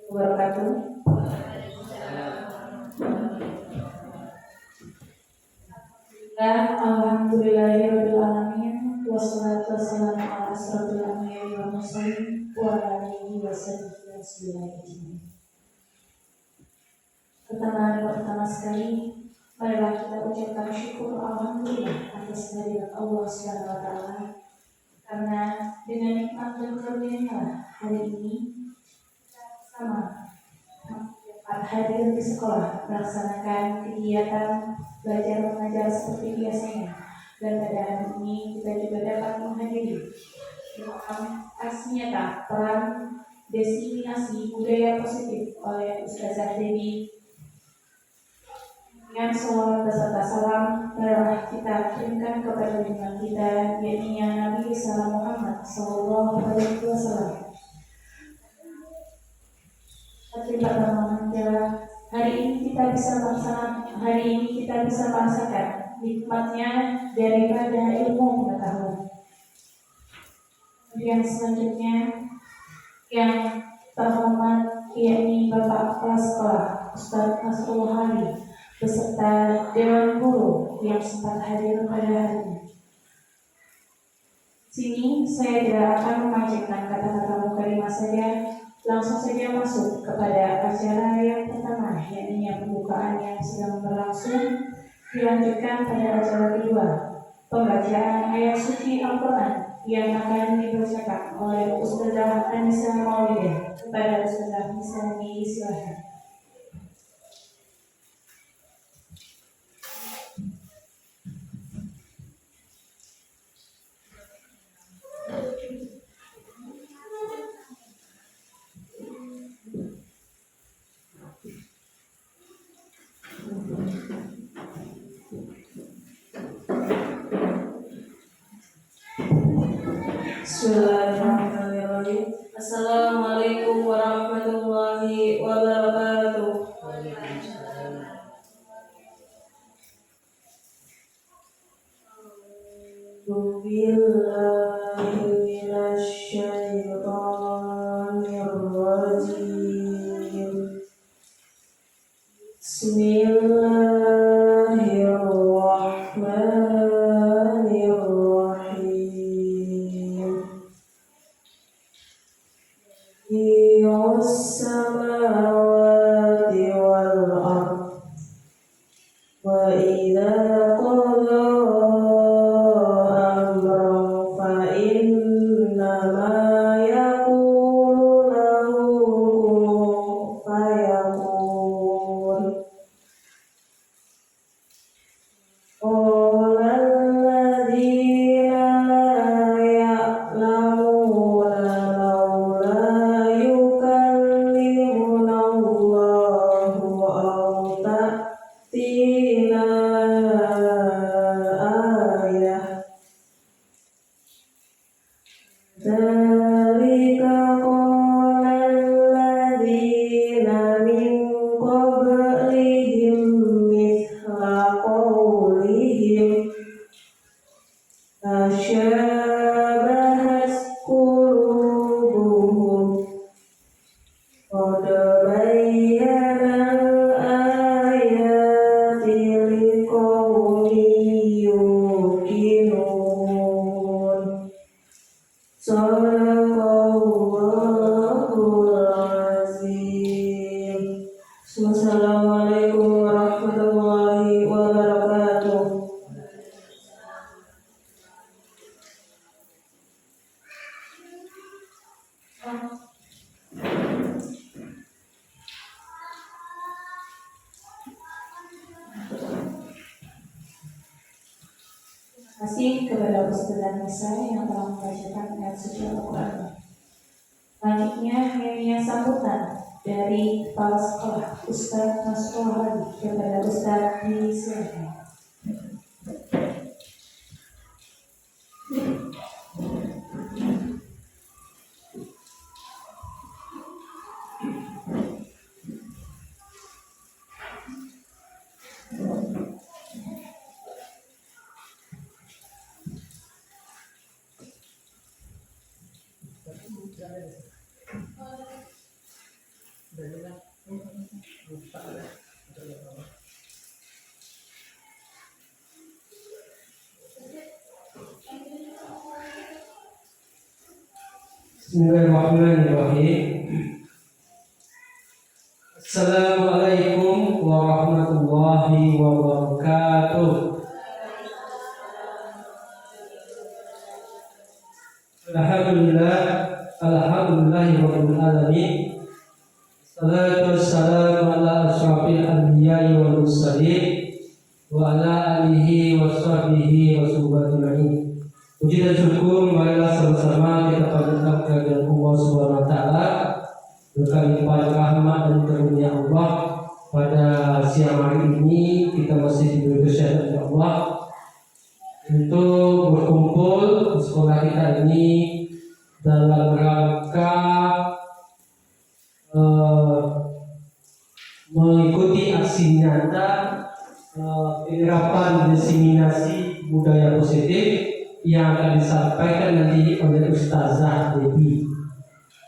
wabarakatuh. Alhamdulillahirabbil alamin wassalatu wassalamu ala asrofil anbiya'i wal mursalin wa ala alihi wasahbihi ajmain. Pertama sekali marilah kita ucapkan syukur alhamdulillah atas kehadirat Allah Subhanahu wa taala, karena dengan nikmat dan karunia hari ini sama hadir di sekolah melaksanakan kegiatan belajar mengajar seperti biasanya, dan pada hari ini kita juga dapat menghadiri aksi nyata peran diseminasi budaya positif oleh Ustazah Dewi. Dengan salawat beserta salam marilah kita kirimkan kepada junjungan kita, yakni Nabi Sallallahu Muhammad Sallallahu Alaihi Wasallam. Hari ini kita bisa merasakan nikmatnya daripada ilmu pengetahuan. Kemudian selanjutnya yang terhormat yakni Bapak Kepala Sekolah Ustaz Nasrullah Ali beserta Dewan Guru yang sempat hadir pada hari ini. Sini saya tidak akan memanjangkan kata-kata mukadimah saja, langsung saja masuk kepada acara yang pertama, yakni pembukaan yang sedang berlangsung. Dilanjutkan pada acara kedua, pembacaan ayat suci Al-Quran yang akan dibacakan oleh Ustazah Anissa Maulidah. Kepada Ustazah Anissa, silakan. Bismillahirrahmanirrahim. Assalamualaikum warahmatullahi wabarakatuh. Billahi minasyaitonirrajim. Bismillahirrahmanirrahim. Samawati wal ardh wa idza qada amran fa innama yaqulu lahu kun fayakun. Qala alladziina laa ya'lamuuna laulaa yukallimuna Allahu aw ta'tiina aayah. Dzalika qala alladziina min qablihim mithla qawlihim tasyabahat qulubuhum qad bayyana al-ayati liqaumin yuqinun. Shadaqallahul azim. Wassalamualaikum warahmatullahi wabarakatuh. Terima kasih kepada Ustazah Nisa yang telah membacakan ayat suci Al-Quran. Selanjutnya hanya sambutan dari Kepala Sekolah Ustaz Nasrullah Ali. Kepada Ustaz, silakan. Bismillahirrahmanirrahim. Assalamualaikum warahmatullahi wabarakatuh. Alhamdulillahirabbil alamin. Salatu wassalamu ala asyrafil anbiya'i wal mursalin wa ala alihi wa sahbihi wa subhanahu. Puji dan syukur marilah sama-sama kita panjatkan kehadirat Allah Subhanahu wa taala, berkalimpah rahmat dan karunia Allah. Pada siang hari ini kita masih diberi kesehatan oleh Allah untuk berkumpul di sekolah kita ini dalam rangka mengikuti aksi nyata penerapan diseminasi budaya positif yang akan disampaikan nanti oleh Ustazah Debbie.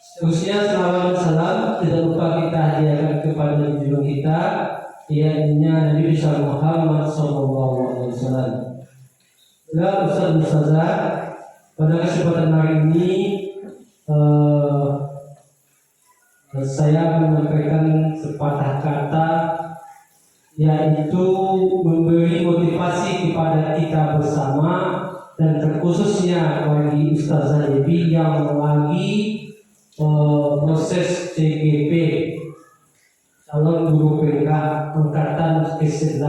Seterusnya selawat salam tidak lupa kita hadiahkan kepada junjungan kita, yaitu Nabi besar Muhammad SAW. Ya Ustazah, pada kesempatan hari ini saya menyampaikan sepatah kata, yaitu memberi motivasi kepada kita bersama dan terkhususnya bagi Ustazah Debbie yang lagi proses CGP calon guru PK angkatan ke-11.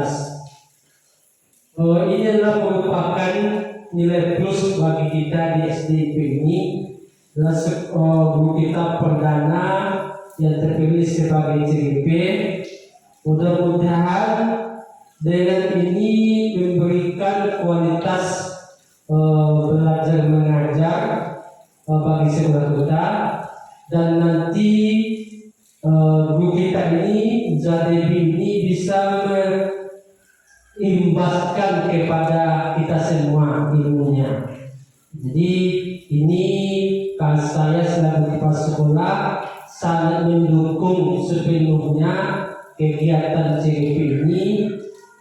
Ini adalah merupakan nilai plus bagi kita di SDP ini. Adalah guru kita perdana yang terpilih sebagai CGP. Mudah-mudahan dengan ini memberikan kualitas belajar mengajar bagi sekolah kita, dan nanti guru kita ini Zadebi ini bisa mengimbaskan kepada kita semua ilmunya. Jadi ini kan saya selaku kepala sekolah sangat mendukung sepenuhnya kegiatan CGP ini,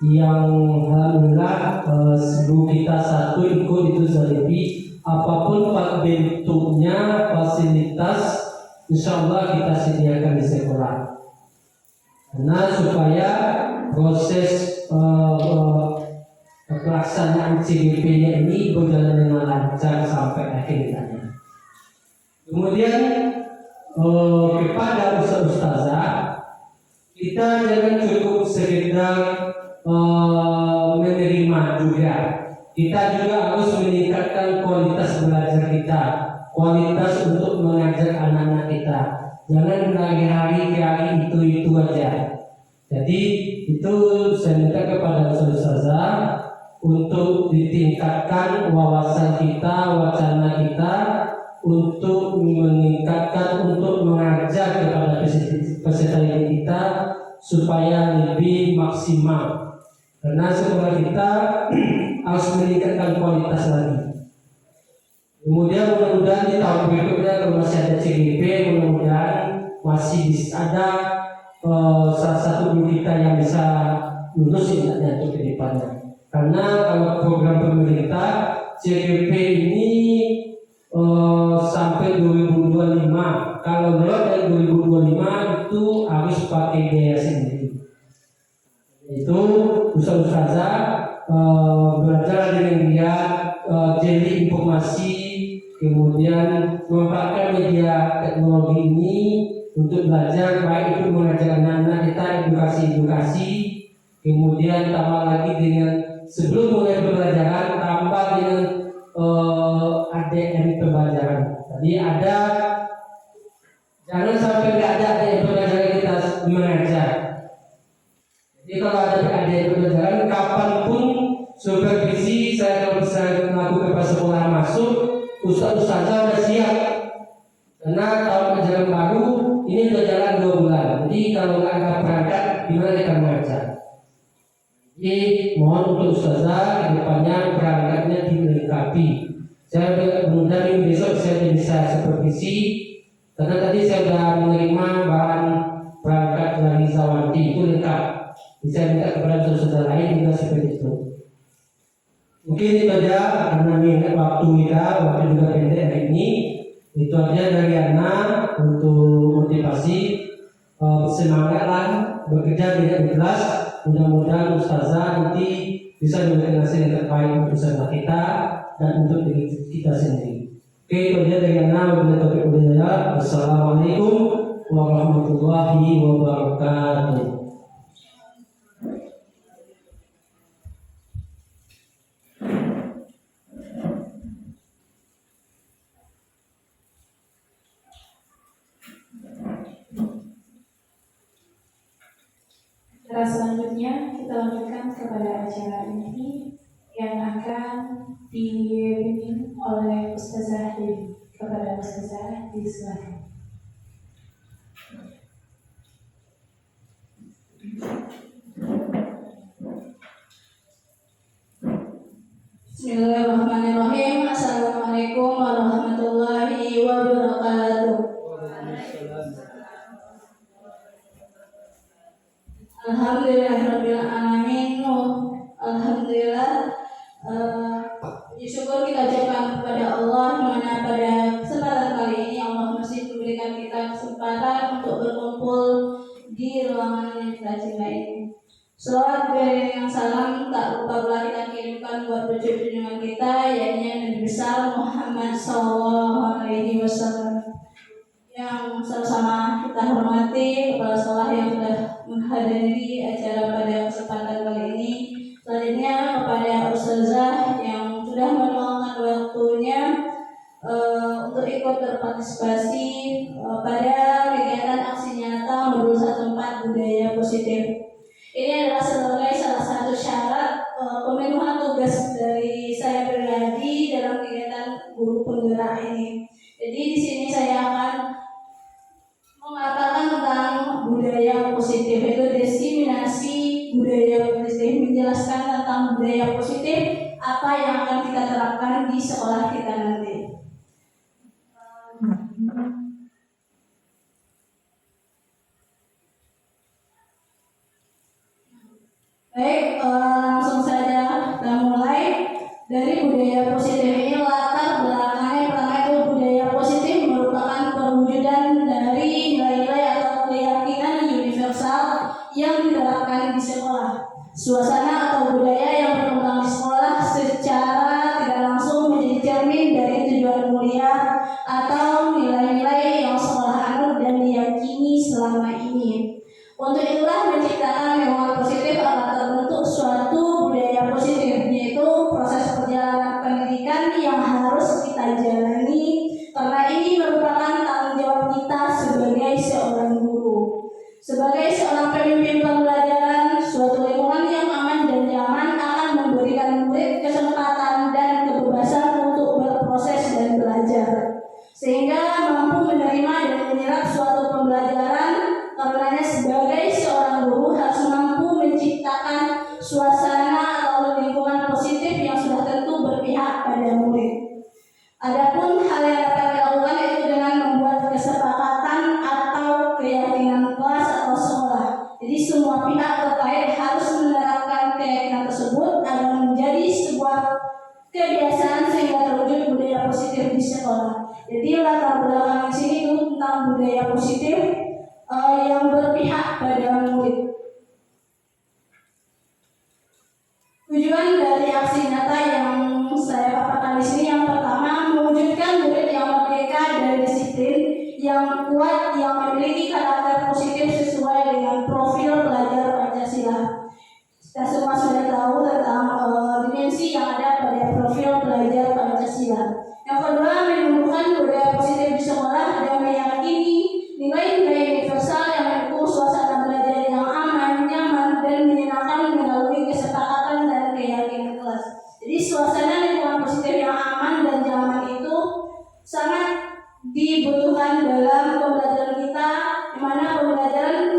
yang alhamdulillah sebelum kita satu ikut itu Zadebi, apapun bentuknya fasilitas insya Allah kita sediakan di sekolah, karena supaya proses pelaksanaan CGP-nya ini berjalan dengan lancar sampai akhirnya. Kemudian kepada ustazah, kita jangan cukup sekedar menerima juga. Kita juga harus meningkatkan kualitas belajar kita, kualitas untuk mengajar anak-anak kita. Jangan dari hari ke hari itu aja. Jadi itu saya minta kepada ustazah untuk ditingkatkan wawasan kita, wacana kita, untuk meningkatkan, untuk mengajar kepada peserta kita supaya lebih maksimal. Karena sekolah kita harus meningkatkan kualitas lagi. Kemudian mudah-mudahan di tahun berikutnya kalau masih ada CGP, mudah-mudahan masih bisa ada salah satu guru kita yang bisa lulus untuk ke depannya. Karena kalau program pemerintah CGP ini sampai 2025, kalau lewat dari 2025 itu harus pakai biaya sendiri. Itu ustazah belajar dengan dia jadi informasi, kemudian memanfaatkan media teknologi ini untuk belajar, baik itu mengajar anak-anak kita edukasi, kemudian tambah lagi dengan sebelum mulai pembelajaran tambah dengan ADM pembelajaran. Tadi ada, jangan sampai tidak ada ADM pembelajaran kita mengajar. Jadi kalau ada ADM pembelajaran, kapanpun supervisi saya kalau bisa melakukan kepada sekolah masuk, ustazah sudah siap. Karena tahun ajaran baru ini sudah jalan 2 bulan. Jadi kalau nggak ada perangkat, gimana kita mengajar? Jadi mohon untuk ustazah kedepannya perangkatnya dilengkapi. Saya mudah-mudahan besok saya bisa supervisi, karena tadi saya sudah menerima bahan perangkat dari Zawanti itu lengkap. Bisa minta kepada saudara lain juga seperti itu. Mungkin itu saja karena waktu juga pendek hari ini. Itu aja dari Ana untuk motivasi. Semangatlah bekerja dengan ikhlas. Mudah-mudahan Ustazah nanti bisa memberikan hasil yang terbaik untuk usaha kita dan untuk diri kita sendiri. Oke, itu aja dari Ana. Wassalamualaikum warahmatullahi wabarakatuh. Selanjutnya kita lanjutkan kepada acara ini yang akan dipimpin oleh Ustazah Dewi. Kepada Ustazah disilakan. Bismillahirrahmanirrahim. Assalamualaikum warahmatullahi wabarakatuh. Alhamdulillahirabbil alamin. Alhamdulillah. Puji syukur kita ucapkan kepada Allah dimana pada kesempatan kali ini Allah masih memberikan kita kesempatan untuk berkumpul di ruangan yang kita cintai ini. Selawat beriring yang salam tak lupa pula kita kirimkan buat wujud junjungan kita, yakni Nabi besar Muhammad SAW yang sama-sama kita hormati kepala sekolah yang sudah menghadiri acara pada kesempatan kali ini. Selanjutnya kepada Ustazah yang sudah meluangkan waktunya untuk ikut berpartisipasi pada kegiatan aksi nyata modul 14 budaya positif. Ini adalah sebagai salah satu syarat pemenuhan tugas dari saya pribadi dalam kegiatan guru penggerak ini. Jadi di sini saya akan mengatakan tentang budaya positif, yaitu diseminasi budaya positif, menjelaskan tentang budaya positif apa yang akan kita terapkan di sekolah kita nanti. Baik, langsung saja kita mulai dari budaya positif ini. Latar belakangnya pertama itu budaya positif merupakan perwujudan dari nilai-nilai atau keyakinan universal yang diterapkan di sekolah. Suasana atau budaya yang berkembang di sekolah secara tidak langsung menjadi cermin dari tujuan mulia atau nilai-nilai yang sekolah anut dan diyakini selama ini. Untuk itulah menciptakan lingkungan positif akan terbentuk suatu budaya positif, yaitu proses perjalanan pendidikan yang harus kita jalani karena ini merupakan tanggung jawab kita sebagai seorang guru. Sebagai seorang pemimpin pembelajaran, suatu lingkungan yang aman dan nyaman akan memberikan murid kesempatan dan kebebasan untuk berproses dan belajar, sehingga mampu menerima dan menyerap suatu pembelajaran. Karenanya sebagai seorang guru harus mampu menciptakan suasana atau lingkungan positif yang sudah tentu berpihak pada murid. Adapun hal yang dapat dilakukan itu dengan membuat kesepakatan atau keyakinan kelas atau sekolah. Jadi semua pihak terkait harus menerapkan keyakinan tersebut agar menjadi sebuah kebiasaan sehingga terwujud budaya positif di sekolah. Jadi latar belakang di sini itu tentang budaya positif yang berpihak pada murid. Tujuan dari aksi nyata yang saya paparkan di sini yang pertama mewujudkan murid yang merdeka dan disiplin, yang kuat, yang memiliki karakter positif sesuai dengan profil pelajar Pancasila. Kita semua sudah tahu tentang dimensi yang ada pada profil pelajar Pancasila. Yang kedua, menumbuhkan budaya positif di sekolah dan meyakini nilai-nilai universal yang mendukung suasana belajar yang aman, nyaman, dan menyenangkan melalui kesepakatan dan keyakinan kelas. Jadi suasana lingkungan positif yang aman dan nyaman itu sangat dibutuhkan dalam pembelajaran kita, di mana pembelajaran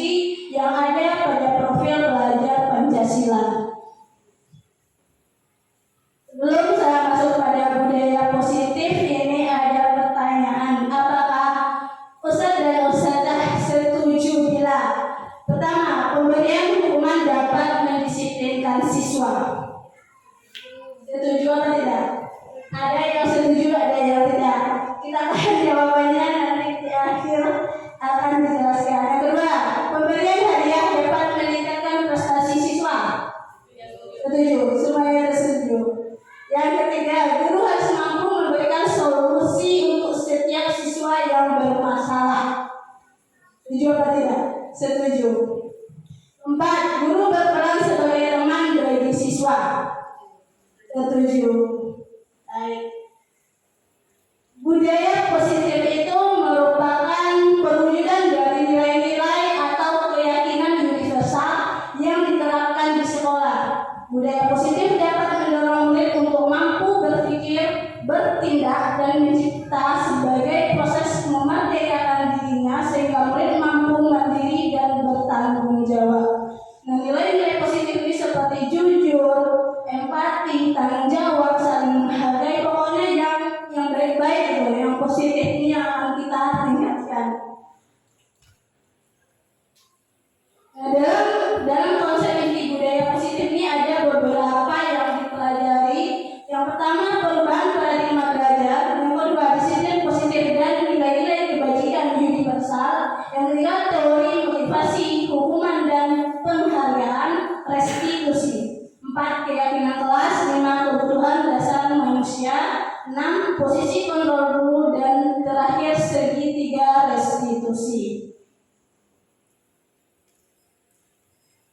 kompetensi yang ada pada profil belajar Pancasila. Sebelum saya masuk pada budaya positif, ini ada pertanyaan. Apakah Ustadz dan Ustadzah setuju bila pertama, pemberian hukuman dapat mendisiplinkan siswa? Setuju atau tidak? Ada yang setuju, ada yang tidak. Kita akan jawabannya nanti di akhir akan dijelaskan. Yang kedua, pemberian hadiah dapat meningkatkan prestasi siswa. Setuju, semuanya setuju. Yang ketiga, guru harus mampu memberikan solusi untuk setiap siswa yang bermasalah. Setuju atau tidak? Setuju. 4. Guru berperan sebagai teman bagi siswa. Setuju. Baik. Budaya positif itu merupakan perwujudan dari nilai-nilai atau keyakinan universal yang diterapkan di sekolah. Budaya positif dapat mendorong murid untuk mampu berpikir, bertindak, dan mencipta sebagai proses memerdekakan dirinya sehingga murid mampu mandiri dan bertanggung jawab. Nah, nilai-nilai positif ini seperti jujur, empati, tanggung jawab, saling menghargai, pokoknya yang baik-baik itu, yang positif ini yang akan kita tingkatkan. Nah, dalam konsep inti budaya positif ini ada beberapa yang dipelajari. Yang pertama, perubahan paradigma belajar. Yang kedua, disiplin positif dan nilai-nilai kebajikan universal. Yang ketiga, teori motivasi, hukuman dan penghargaan, restitusi. 4. Keyakinan kelas. 5. Kebutuhan dasar manusia. 6. Posisi kontrol guru. Dan terakhir, segitiga restitusi.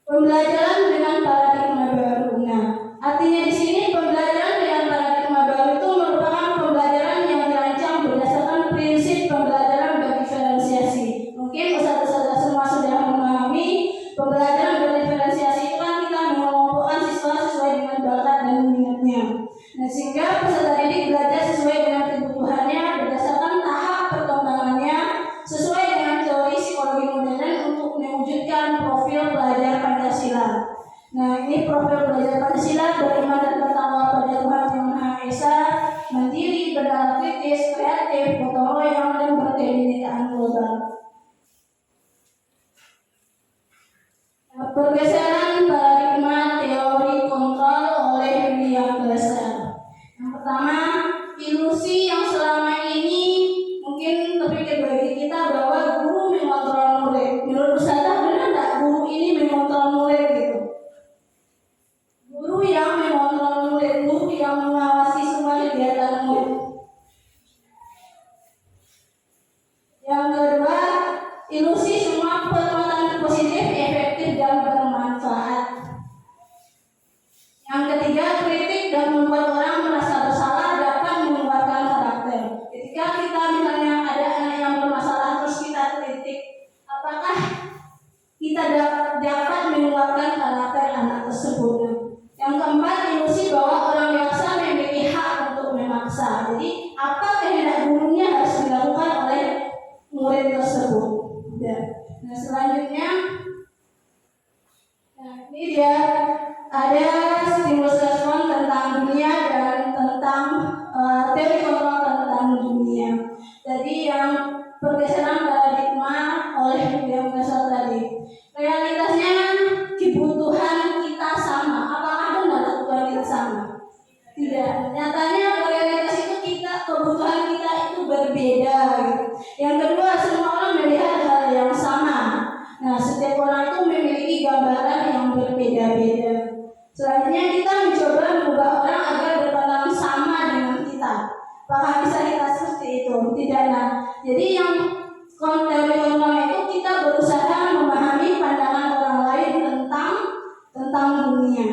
Pembelajaran dengan paradigma baru. Nah, artinya di sini pembelajaran dengan paradigma baru itu merupakan pembelajaran yang dirancang berdasarkan prinsip pembelajaran berdiferensiasi. Mungkin ustaz-ustaz semua sudah memahami pembelajaran berdiferensiasi itu kan kita mengelompokkan siswa sesuai dengan bakat dan minatnya. Nah, sehingga peserta didik belajar sesuai dengan kebutuhannya berdasarkan tahap perkembangannya sesuai dengan teori psikologi modern untuk mewujudkan profil belajar Pancasila. Nah, ini profil belajar Pancasila beriman dan bertakwa pada Tuhan Yang Maha Esa, mandiri, bernalar kritis, kreatif, gotong royong, dan berkebinekaan global. Nah, pergeseran paradigma teori kontrol oleh William Glasser. Yang pertama, ilusi yang selama ini mungkin terpikir bagi kita bahwa guru mengontrol murid. Menurut Ustazah, benar nggak guru ini mengontrol murid gitu? Guru yang mengontrol murid, guru yang mengawasi semua kegiatan murid. Yang kedua, ilusi semua perbuatan positif, efektif, dan bermanfaat. Yang ketiga, kritik dan membuat orang merasa bersalah dapat menguatkan karakter. Ketika kita misalnya ada anak yang bermasalah terus kita kritik, apakah kita dapat menguatkan karakter anak tersebut? Yang keempat, ilusi bahwa orang dewasa memiliki hak untuk memaksa. Jadi apa kehendak gurunya harus dilakukan oleh murid tersebut. Ya. Nah, selanjutnya, ini dia ada stimulus respon tentang dunia dan tentang teori kontrol tentang dunia. Jadi yang pergeseran paradigma oleh William Glasser tadi. Realitasnya kebutuhan kita sama. Apakah benar kebutuhan kita sama? Tidak. Nyatanya realitas itu kebutuhan kita itu berbeda. Yang kedua, semua orang melihat hal yang sama. Nah, setiap orang itu memiliki gambaran yang berbeda-beda. Selanjutnya kita mencoba mengubah orang agar berpandangan sama dengan kita. Apakah bisa kita seperti itu? Tidak. Nah, jadi yang teori kontrol itu kita berusaha memahami pandangan orang lain tentang dunia.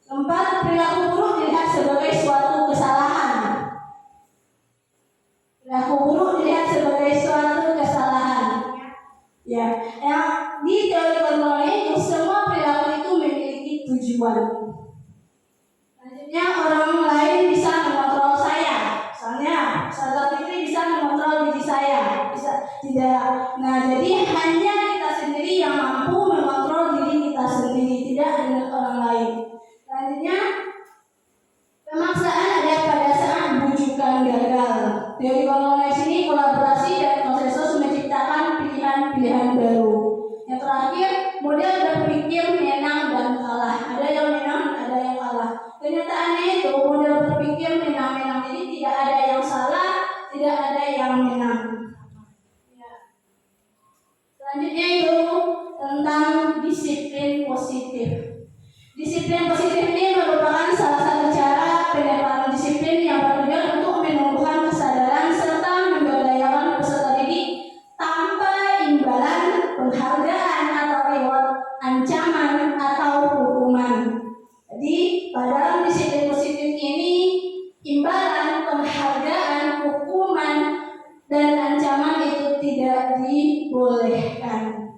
Keempat, perilaku buruk dilihat sebagai suatu kesalahan. Perilaku buruk dilihat sebagai suatu kesalahan. Ya, yang di teori kontrol itu semua perilaku itu memiliki tujuan. Selanjutnya, orang lain bisa mengontrol saya. Misalnya, salah Fitri bisa mengontrol diri saya. Bisa tidak. Nah, jadi hanya kita sendiri yang model berpikir menang dan kalah. Ada yang menang, ada yang kalah. Kenyataannya itu model berpikir menang-menang ini tidak ada yang salah, tidak ada yang menang. Ya. Selanjutnya itu tentang disiplin positif. Disiplin positif ini merupakan salah satu cara pendekatan disiplin yang bertujuan untuk menumbuhkan kesadaran serta memberdayakan peserta didik tanpa imbalan, penghargaan atau reward, ancaman atau hukuman. Jadi pada disiplin positif ini imbalan, penghargaan, hukuman, dan ancaman itu tidak dibolehkan.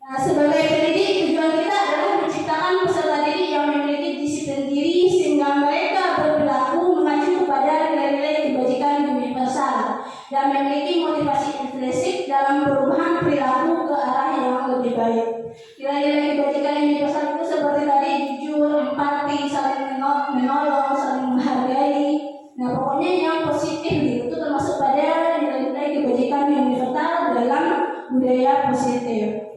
Nah, sebagai pendidik, tujuan kita adalah menciptakan peserta didik yang memiliki disiplin diri sehingga mereka berperilaku mengacu kepada nilai-nilai kebajikan universal dan memiliki motivasi intrinsik dalam perubahan perilaku ke arah yang lebih baik. Nilai-nilai kebajikan universal itu seperti tadi jujur, empati, saling menolong, saling menghargai. Nah, pokoknya yang positif itu termasuk pada nilai-nilai kebajikan universal dalam budaya positif.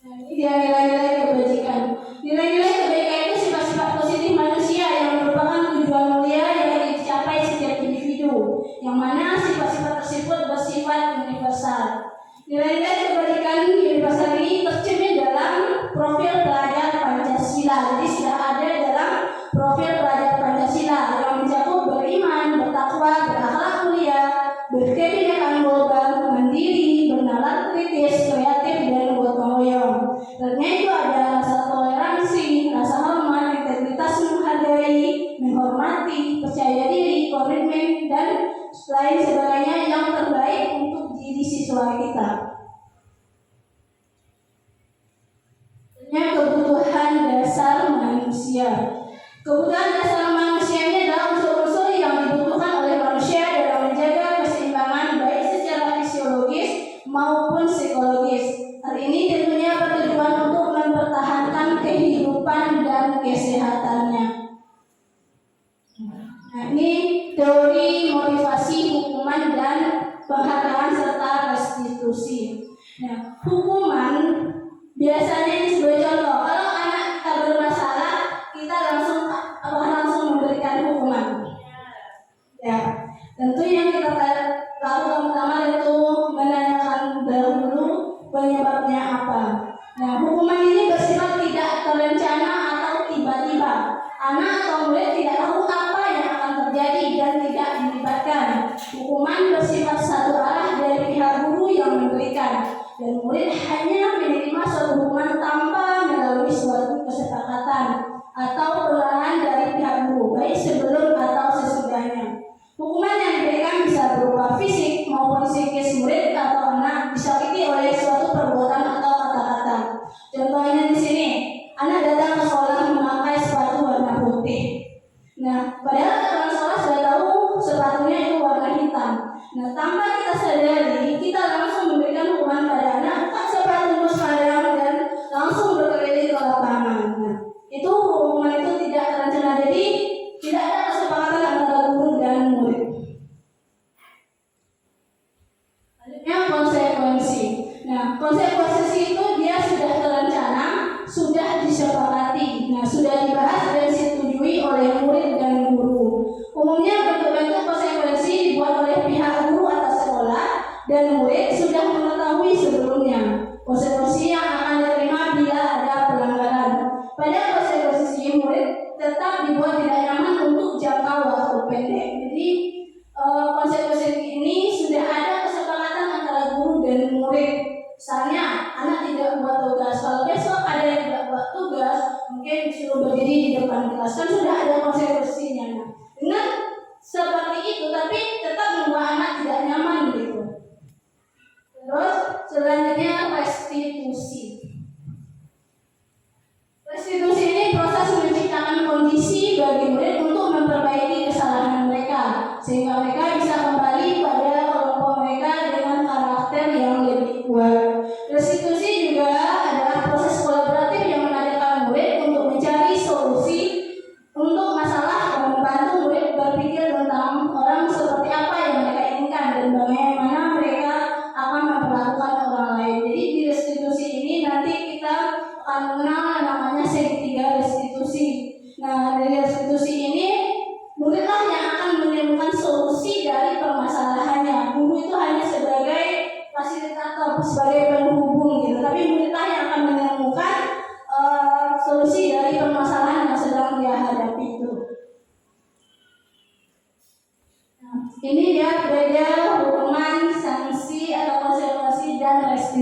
Nah, ini dia nilai-nilai kebajikan. Nilai-nilai kebajikan itu sifat-sifat positif manusia yang merupakan tujuan mulia yang ingin dicapai setiap individu, yang mana sifat-sifat tersebut bersifat universal. Nilai-nilai kebajikan universal ini tercermin dalam profil pelajar Pancasila. Jadi sudah ada dalam profil pelajar Pancasila yang mencakup beriman, bertakwa, berakhlak mulia, berkebinekaan global, mandiri, bernalar kritis, kreatif, dan gotong royong. Ternyata itu ada rasa toleransi, rasa hormat, integritas, menghargai, menghormati, percaya diri, komitmen, dan lain sebagainya yang terbaik untuk diri siswa kita. Ternyata kebutuhan dasar manusia. Kebutuhan dasar manusia ini adalah unsur-unsur yang dibutuhkan oleh manusia dalam menjaga keseimbangan baik secara fisiologis maupun psikologis. Hal ini tentunya bertujuan untuk mempertahankan kehidupan dan kesehatannya. Nah, ini teori motivasi, hukuman, dan penghargaan serta restitusi. Nah, hukuman biasanya ini sebagai contoh. Kalau anak kita bermasalah, kita langsung memberikan hukuman. Ya, tentu yang kita lakukan pertama itu menanyakan dahulu penyebabnya apa. Nah, hukuman ini bersifat tidak terencana atau tiba-tiba. Anak atau murid tidak tahu apa yang akan terjadi dan tidak dilibatkan. Hukuman bersifat satu arah dari pihak guru yang memberikan, dan murid hanya menerima suatu hukuman tanpa melalui suatu kesepakatan atau pengarahan dari pihak guru, baik sebelum atau sesudahnya. Hukuman yang diberikan bisa berupa fisik maupun psikis murid atau anak disakiti oleh suatu perbuatan atau kata-kata. Contohnya di sini, anak datang ke sekolah memakai sepatu warna putih. Nah, padahal teman sekolah sudah tahu sepatunya itu warna hitam. Nah, tanpa kita sadari, kita langsung memberikan hukuman pada anak, buka sepatumu sekarang, dan langsung berkeliling ke lapangan. Nah, itu hukuman itu tidak terencana, jadi tidak ada kesepakatan antara guru dan murid. Selanjutnya konsekuensi. Nah, konsekuensi itu dia sudah terencana, sudah disepakati, nah sudah dibahas dan disetujui oleh murid dan guru. Umumnya bentuk-bentuk konsekuensi dibuat oleh pihak guru atas sekolah dan murid sudah mengetahui sebelumnya konsekuensi yang akan diterima bila ada pelanggaran. Pada konsekuensi murid tetap dibuat tidak nyaman untuk jangka waktu pendek. Jadi konsekuensi ini sudah ada kesepakatan antara guru dan murid. Misalnya anak tidak buat tugas, kalau besok ada yang tidak buat tugas, mungkin disuruh berdiri di depan kelas, kan sudah ada konsekuensinya. Nah, dengan seperti itu, tapi tetap membuat anak tidak nyaman gitu. Terus selanjutnya restitusi. Restitusi ini proses menciptakan kondisi bagi murid untuk memperbaiki kesalahan mereka, sehingga mereka bisa kembali pada kelompok mereka dengan karakter yang lebih kuat. Restitusi juga adalah proses kolaboratif yang mengadakan murid untuk mencari solusi untuk masalah dan membantu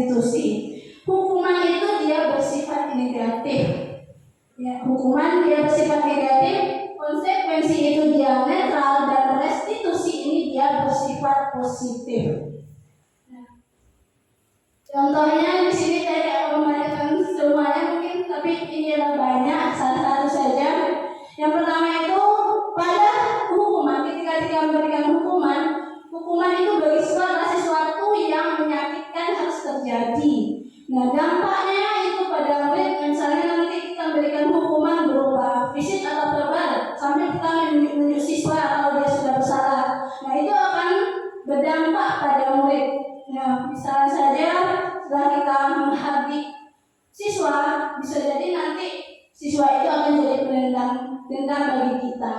restitusi. Hukuman itu dia bersifat negatif. Ya, hukuman dia bersifat negatif, konsekuensi itu dia netral, dan restitusi ini dia bersifat positif. Nah, contohnya di sini saya tidak membacakan semuanya mungkin, tapi inilah banyak, salah satu saja. Yang pertama itu pada hukuman, ketika dia memberikan hukuman itu bagi sesuatu yang menyakitkan harus terjadi. Nah, dampaknya itu pada murid, misalnya nanti kita berikan hukuman berupa fisik atau verbal sampai kita menunjuk siswa kalau dia sudah bersalah. Nah, itu akan berdampak pada murid. Nah, misalnya saja setelah kita menghardik siswa, bisa jadi nanti siswa itu akan jadi dendam bagi kita.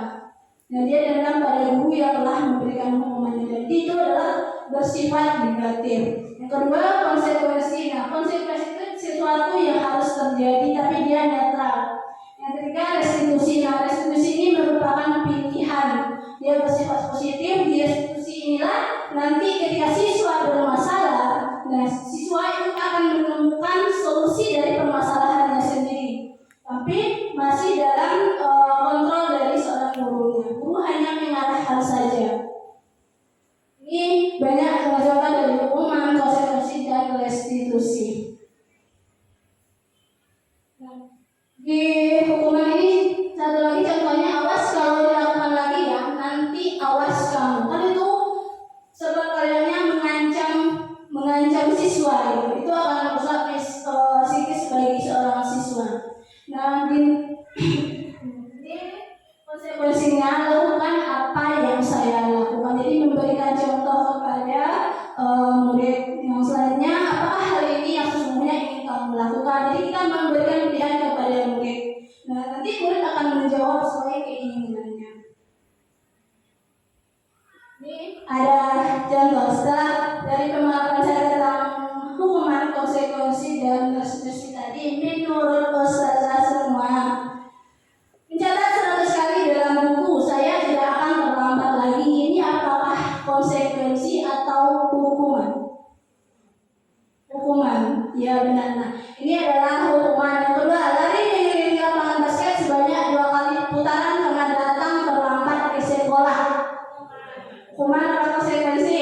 Nah, dia dendam pada guru yang telah memberikan hukumannya. Jadi itu adalah bersifat negatif. Yang kedua, konsekuensi. Nah, konsekuensi itu sesuatu yang harus terjadi tapi dia netral. Yang ketiga, restitusi. Nah, restitusi ini merupakan pilihan. Dia bersifat positif. Di restitusi inilah nanti ketika siswa bermasalah, nah siswa itu akan menemukan solusi dari permasalahannya sendiri. Tapi masih dalam kontrol dari seorang gurunya. Guru hanya mengarahkan saja. Ini banyak contoh dari hukuman, konsekuensi, dan restitusi. Nah, di hukuman ini satu lagi contohnya, awas kalau dilakukan lagi ya, nanti awas kamu. Kan itu sebenarnya mengancam siswa itu akan merusak psikis bagi seorang siswa. Nah, ini konsekuensinya lakukan apa yang saya lakukan. Jadi memberikan contoh kepada murid yang selanjutnya, apakah hal ini yang sesungguhnya ingin kamu lakukan. Jadi kita memberikan pilihan kepada murid. Nah, nanti murid akan menjawab sesuai keinginannya. Ini ada contoh setelah dari pemaparan saya tentang hukuman, konsekuensi, dan restitusi tadi. Menurut ustazah semua, mencatat 100 kali dalam buku, saya tidak akan terlambat lagi. Ini apakah konsekuensi atau hukuman? Hukuman, ya benar. Nah, ini adalah hukuman. Yang kedua, lari mengelilingi lapangan basket sebanyak 2 kali putaran karena datang terlambat ke sekolah. Hukuman atau konsekuensi?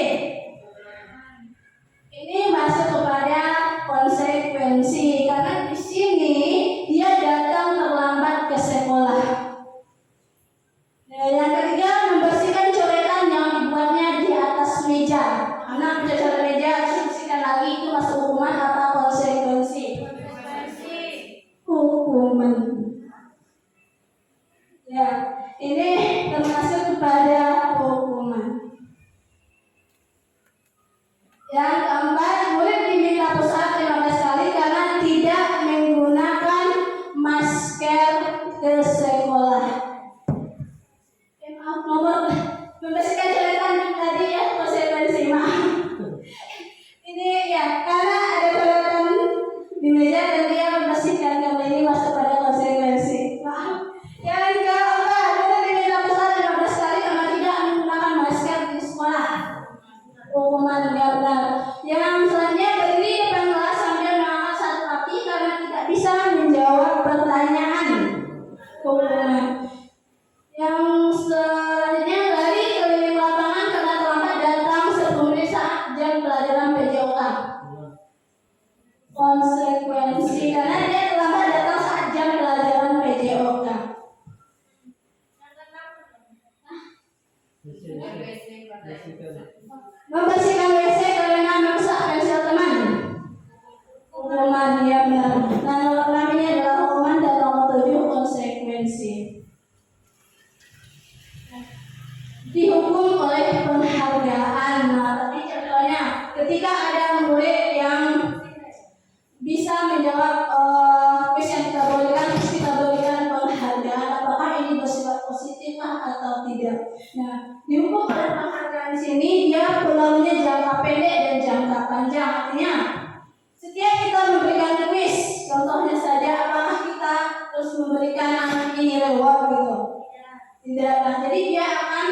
Ini masuk kepada konsekuensi karena di sini dia datang terlambat ke sekolah. Nah, yang ketiga, membersihkan coretan yang dibuatnya di atas meja. Anak mencoret meja, bersihkan lagi, itu masuk hukuman atau konsekuensi? Hukuman. Ya, ini termasuk kepada hukuman. Yang keempat, murid diminta push up 15 kali karena tidak menggunakan masker ke sekolah. Maaf, nomor membersihkan coretan tadi ya, konsekuensi, maaf. Ini ya, karena ada coretan di meja dan dia membersihkan, ini masuk pada konsekuensi. Maaf. Yang keempat, murid diminta push up 15 kali karena tidak menggunakan masker di sekolah. Hukuman yang benar. Yang selanjutnya, berdiri depan kelas sambil mengangkat satu kaki karena tidak bisa menjawab pertanyaan. Hukuman. Yang selanjutnya, lari keliling lapangan karena terlambat datang 10 menit saat jam pelajaran PJOK. Konsekuensi karena dia terlambat datang saat jam pelajaran PJOK. Membersihkan WC karena merusak pensil teman. Hukuman, ya benar. Nah, nomor 6 ini adalah hukuman, dan nomor 7 konsekuensi. Dihukum oleh penghargaan. Nah, tadi contohnya ketika ada murid yang bisa menjawab kuis yang kita berikan, terus kita berikan penghargaan, apakah ini bersifat positif atau tidak. Nah, dihukum oleh penghargaan di sini dia peluangnya jangka pendek dan jangka panjang. Artinya setiap kita memberikan kuis, contohnya saja, apakah kita terus memberikan anak ini reward gitu? Tidak. Nah, jadi dia akan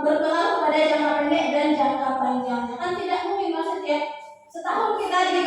berpengaruh pada jangka pendek dan jangka panjangnya. Kan tidak mungkin setiap setahun kita di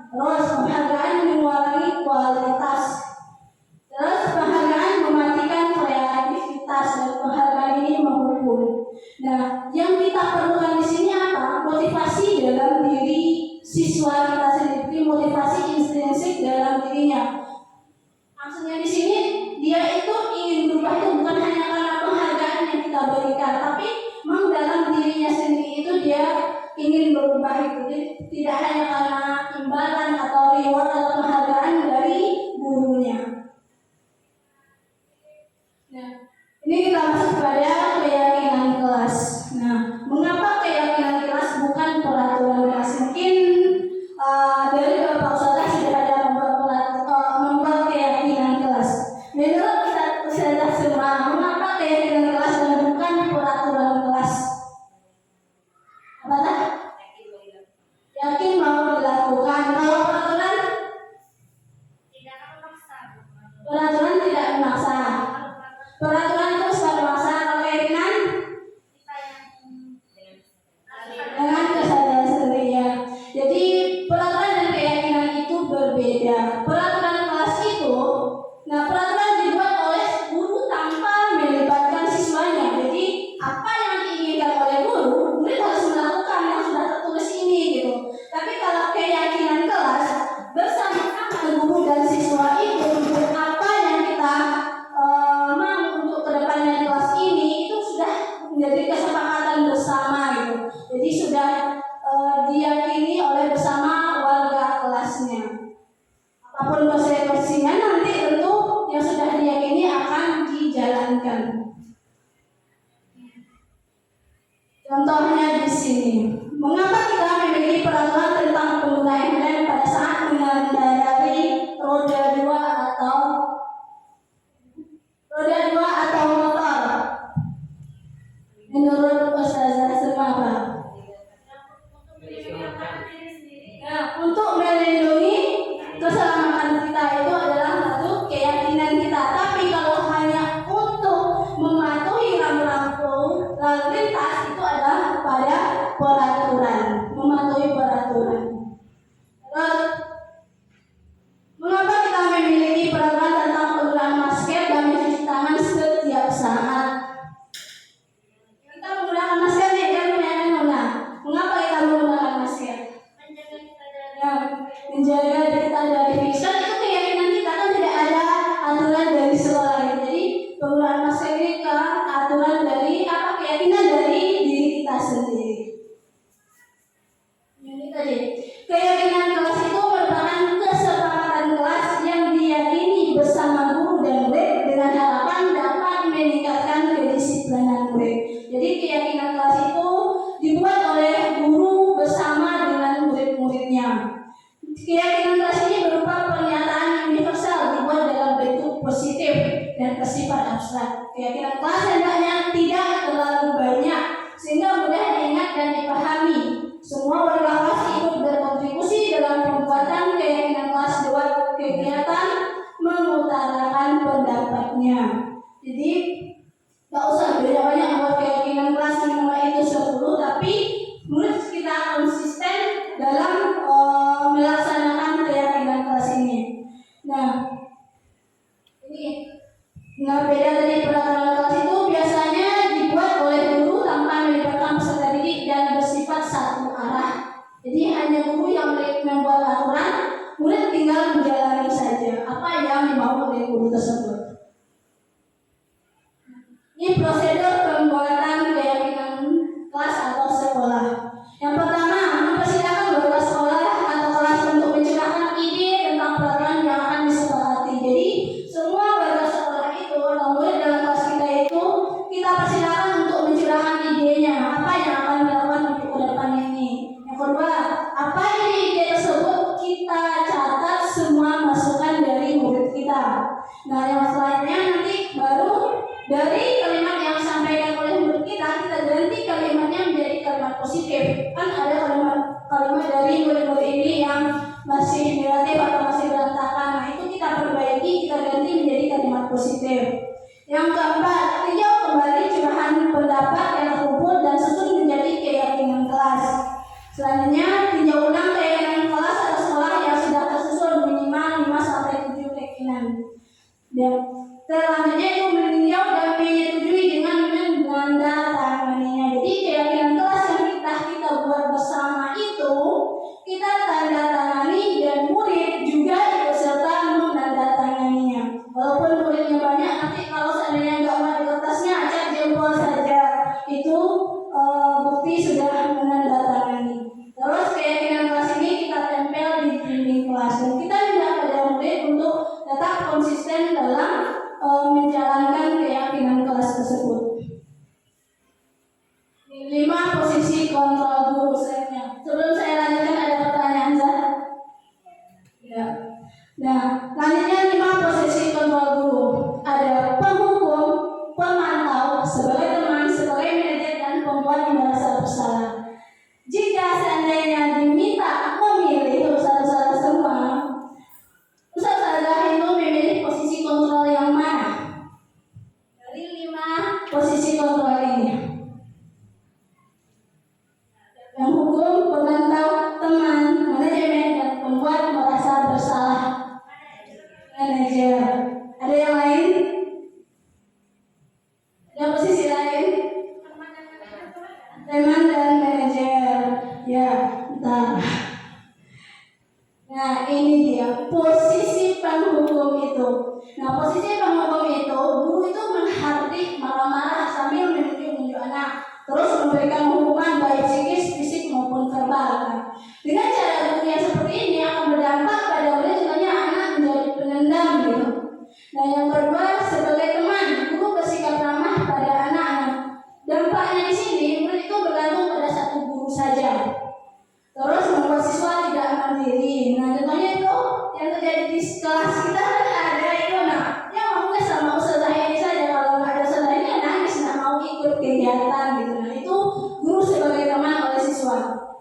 Terus penghargaan mengurangi kualitas. Terus penghargaan mematikan kreativitas dan penghargaan ini menghukum. Nah, yang kita perlukan di sini apa? Motivasi dalam diri siswa kita sendiri, motivasi intrinsik dalam dirinya. Maksudnya di sini dia itu ingin berubah itu bukan hanya karena penghargaan yang kita berikan, tapi memang dalam dirinya sendiri itu dia ingin berubah itu. Jadi, tidak hanya karena imbalan atau reward atau penghargaan dari gurunya. Nah, ini kita masuk pada keyakinan kelas. Nah, mengapa keyakinan kelas bukan peraturan kelas? Mungkin dari Bapak Ustazah sudah ada membuat keyakinan kelas. Menurut Ustazah semua, mengapa keyakinan kelas dan bukan peraturan kelas? Apa? Yakin mau dilakukan. Kalau peraturan peraturan tidak memaksa. Peraturan itu sudah memaksa. Kalau keyakinan dengan kesadaran sendiri ya. Jadi peraturan dan keyakinan itu berbeda. Peraturan kelas itu, nah peraturan dibuat oleh guru tanpa melibatkan siswanya. Jadi apa yang diinginkan oleh guru, murid harus melakukan yang sudah tertulis ini gitu. Tapi kalau keyakinan kelas bersama-sama guru dan siswa itu apa yang kita mau untuk kedepannya di kelas ini itu sudah menjadi kesepakatan bersama gitu. Jadi sudah diyakini oleh bersama warga kelasnya. Apapun konsekuensinya nanti tentu yang sudah diyakini akan dijalankan. Contohnya di sini, mengapa kita memiliki peraturan tentang penggunaan helm pada saat mengendarai roda dua atau motor? Menurut Ustazah semua apa? Nah, untuk melindungi keselamatan kita itu adalah satu keyakinan kita. Tapi kalau hanya untuk mematuhi rambu-rambu lalu lintas itu adalah pada peraturan, mematuhi peraturan. Terus, mengapa kita memiliki peraturan tentang penggunaan masker dan mencuci tangan setiap saat? Kita menggunakan masker nih kan punya. Mengapa kita menggunakan masker? Menjaga kita dari virus. Itu keyakinan kita kan tidak ada aturan dari sekolah. Jadi penggunaan masker ini ke aturan dari apa? Keyakinan dari diri kita sendiri. Ini tadi keyakinan kelas itu merupakan kesepakatan kelas yang diyakini bersama guru dan murid dengan harapan dapat meningkatkan kedisiplinan murid. Jadi keyakinan kelas itu dibuat oleh guru bersama dengan murid-muridnya. Keyakinan kelas ini berupa pernyataan universal dibuat dalam bentuk positif dan bersifat abstrak. Keyakinan kelas hendaknya tidak terlalu banyak sehingga mudah diingat dan dipahami. Semua warga kelas ikut berkontribusi dalam pembuatan keyakinan kelas lewat kegiatan mengutarakan pendapatnya. Jadi tak usah banyak-banyak buat keyakinan kelas minimal itu 10, tapi murid kita konsisten dalam melaksanakan keyakinan kelas ini. Nah, ini beda dari peraturan kelas itu biasanya dibuat oleh guru tanpa melibatkan peserta didik dan bersifat satu arah. Jadi hanya guru yang membuat aturan, murid tinggal menjalani saja apa yang dimau oleh guru tersebut. Ini prosedur pembuatan keyakinan kelas atau sekolah. Yang pertama, mempersilahkan warga sekolah atau kelas untuk mencurahkan ide tentang peraturan yang akan disepakati. Jadi semua warga sekolah itu atau murid dalam kelas kita itu kita persilahkan untuk mencurahkan idenya, apa yang akan dilakukan untuk kedepan ini. Yang kedua, apa ide tersebut kita catat semua masukan dari murid kita. Nah, yang selanjutnya nanti baru dari kalimat yang disampaikan oleh murid kita ganti kalimatnya menjadi kalimat positif. Kan ada kalimat dari murid-murid ini yang masih negatif atau masih berantakan. Nah, itu kita perbaiki, kita ganti menjadi kalimat positif. Yang keempat, tinjau kembali curahan pendapat yang terkumpul dan susun menjadi keyakinan kelas. Selanjutnya, tinjau ulang keyakinan kelas atau sekolah yang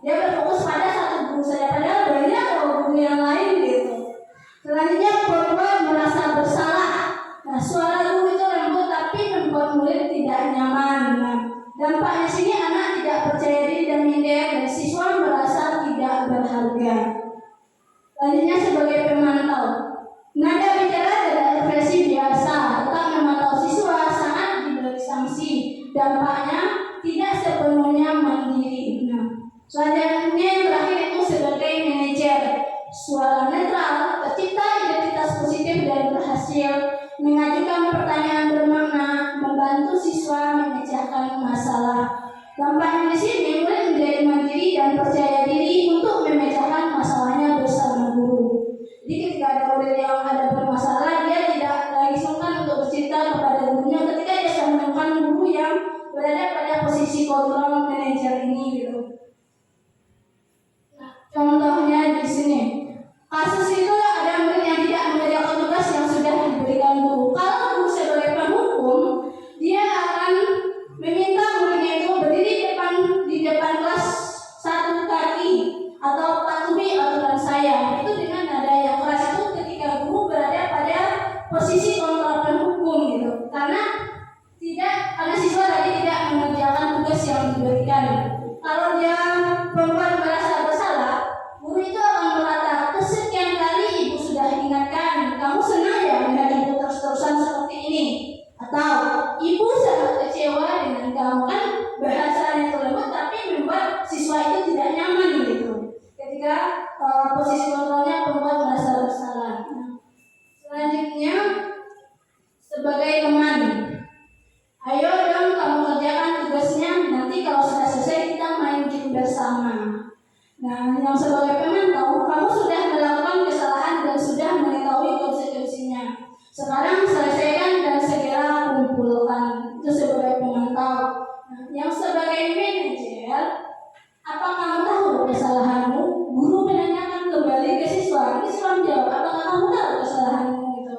Dia berfokus pada satu guru saja, padahal banyak guru yang lain gitu. Selanjutnya perempuan merasa bersalah. Nah, suara guru itu lembut tapi membuat murid tidak nyaman. Nah, dampaknya sini anak tidak percaya diri dan minder, dan siswa merasa tidak berharga. Selanjutnya sebagai pemantau, nada bicara dan ekspresi biasa tetap memantau siswa sangat diberi sanksi. Dampaknya tidak sepenuhnya mandiri. Nah, selanjutnya yang terakhir itu sebagai manajer, suara netral, tercipta identitas positif dan berhasil mengajukan pertanyaan bermakna, membantu siswa memecahkan masalah. Dampaknya di sini murid menjadi mandiri dan percaya diri untuk memecahkan masalahnya bersama guru. Jadi ketika ada murid yang ada bermasalah, dia tidak lagi sungkan untuk bercerita kepada gurunya ketika dia sudah menemukan guru yang berada pada posisi kontrol manajer ini gitu. Nah, contohnya di sini, kasus itu ada murid yang tidak mengerjakan tugas yang sudah diberikan guru. Kalau guru sebagai penghukum, dia akan meminta muridnya itu berdiri di depan kelas satu kaki atau patuhi aturan saya. Itu dengan nada yang keras itu ketika guru berada pada posisi kontrol penghukum gitu. Karena siswa tadi tidak mengerjakan tugas yang diberikan. Kalau dia perempuan merasa bersalah, guru itu akan berkata, kesekian kali ibu sudah ingatkan, kamu senang ya melihat ibu terus-terusan seperti ini? Atau ibu sangat kecewa dengan kamu. Kan bahasanya lembut tapi membuat siswa itu tidak nyaman gitu. Ketika posisi kontrolnya perempuan merasa bersalah. Nah, selanjutnya sebagai teman, ayo dong kamu kerjakan tugasnya, nanti kalau sudah selesai kita main game bersama. Nah, yang sebagai pemantau, kamu sudah melakukan kesalahan dan sudah mengetahui konsekuensinya. Sekarang selesaikan dan segera kumpulkan. Itu sebagai pemantau. Nah, yang sebagai manajer, apa kamu tahu kesalahanmu? Guru menanyakan kembali ke siswa. Siswa menjawab, apakah kamu tahu kesalahanmu gitu.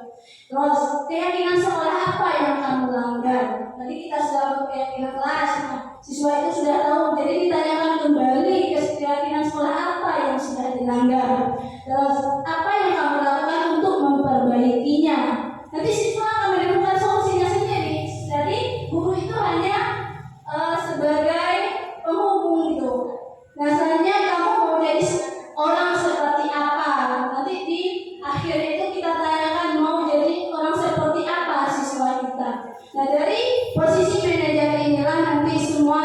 Terus, keyakinan sekolah apa yang kamu langgar? Tadi kita sudah berkeyakinan kelas. Nah, siswa itu sudah tahu. Jadi ditanyakan kembali keyakinan sekolah apa yang sudah dilanggar. Terus, apa yang kamu lakukan untuk memperbaikinya? Nanti siswa akan menemukan solusinya sendiri. Jadi guru itu hanya sebagai penghubung gitu. Nah, selanjutnya kamu mau jadi orang seperti apa? Nanti di akhir itu kita tanyakan mau jadi orang seperti apa siswa kita. Nah, dari posisi manajer inilah nanti semua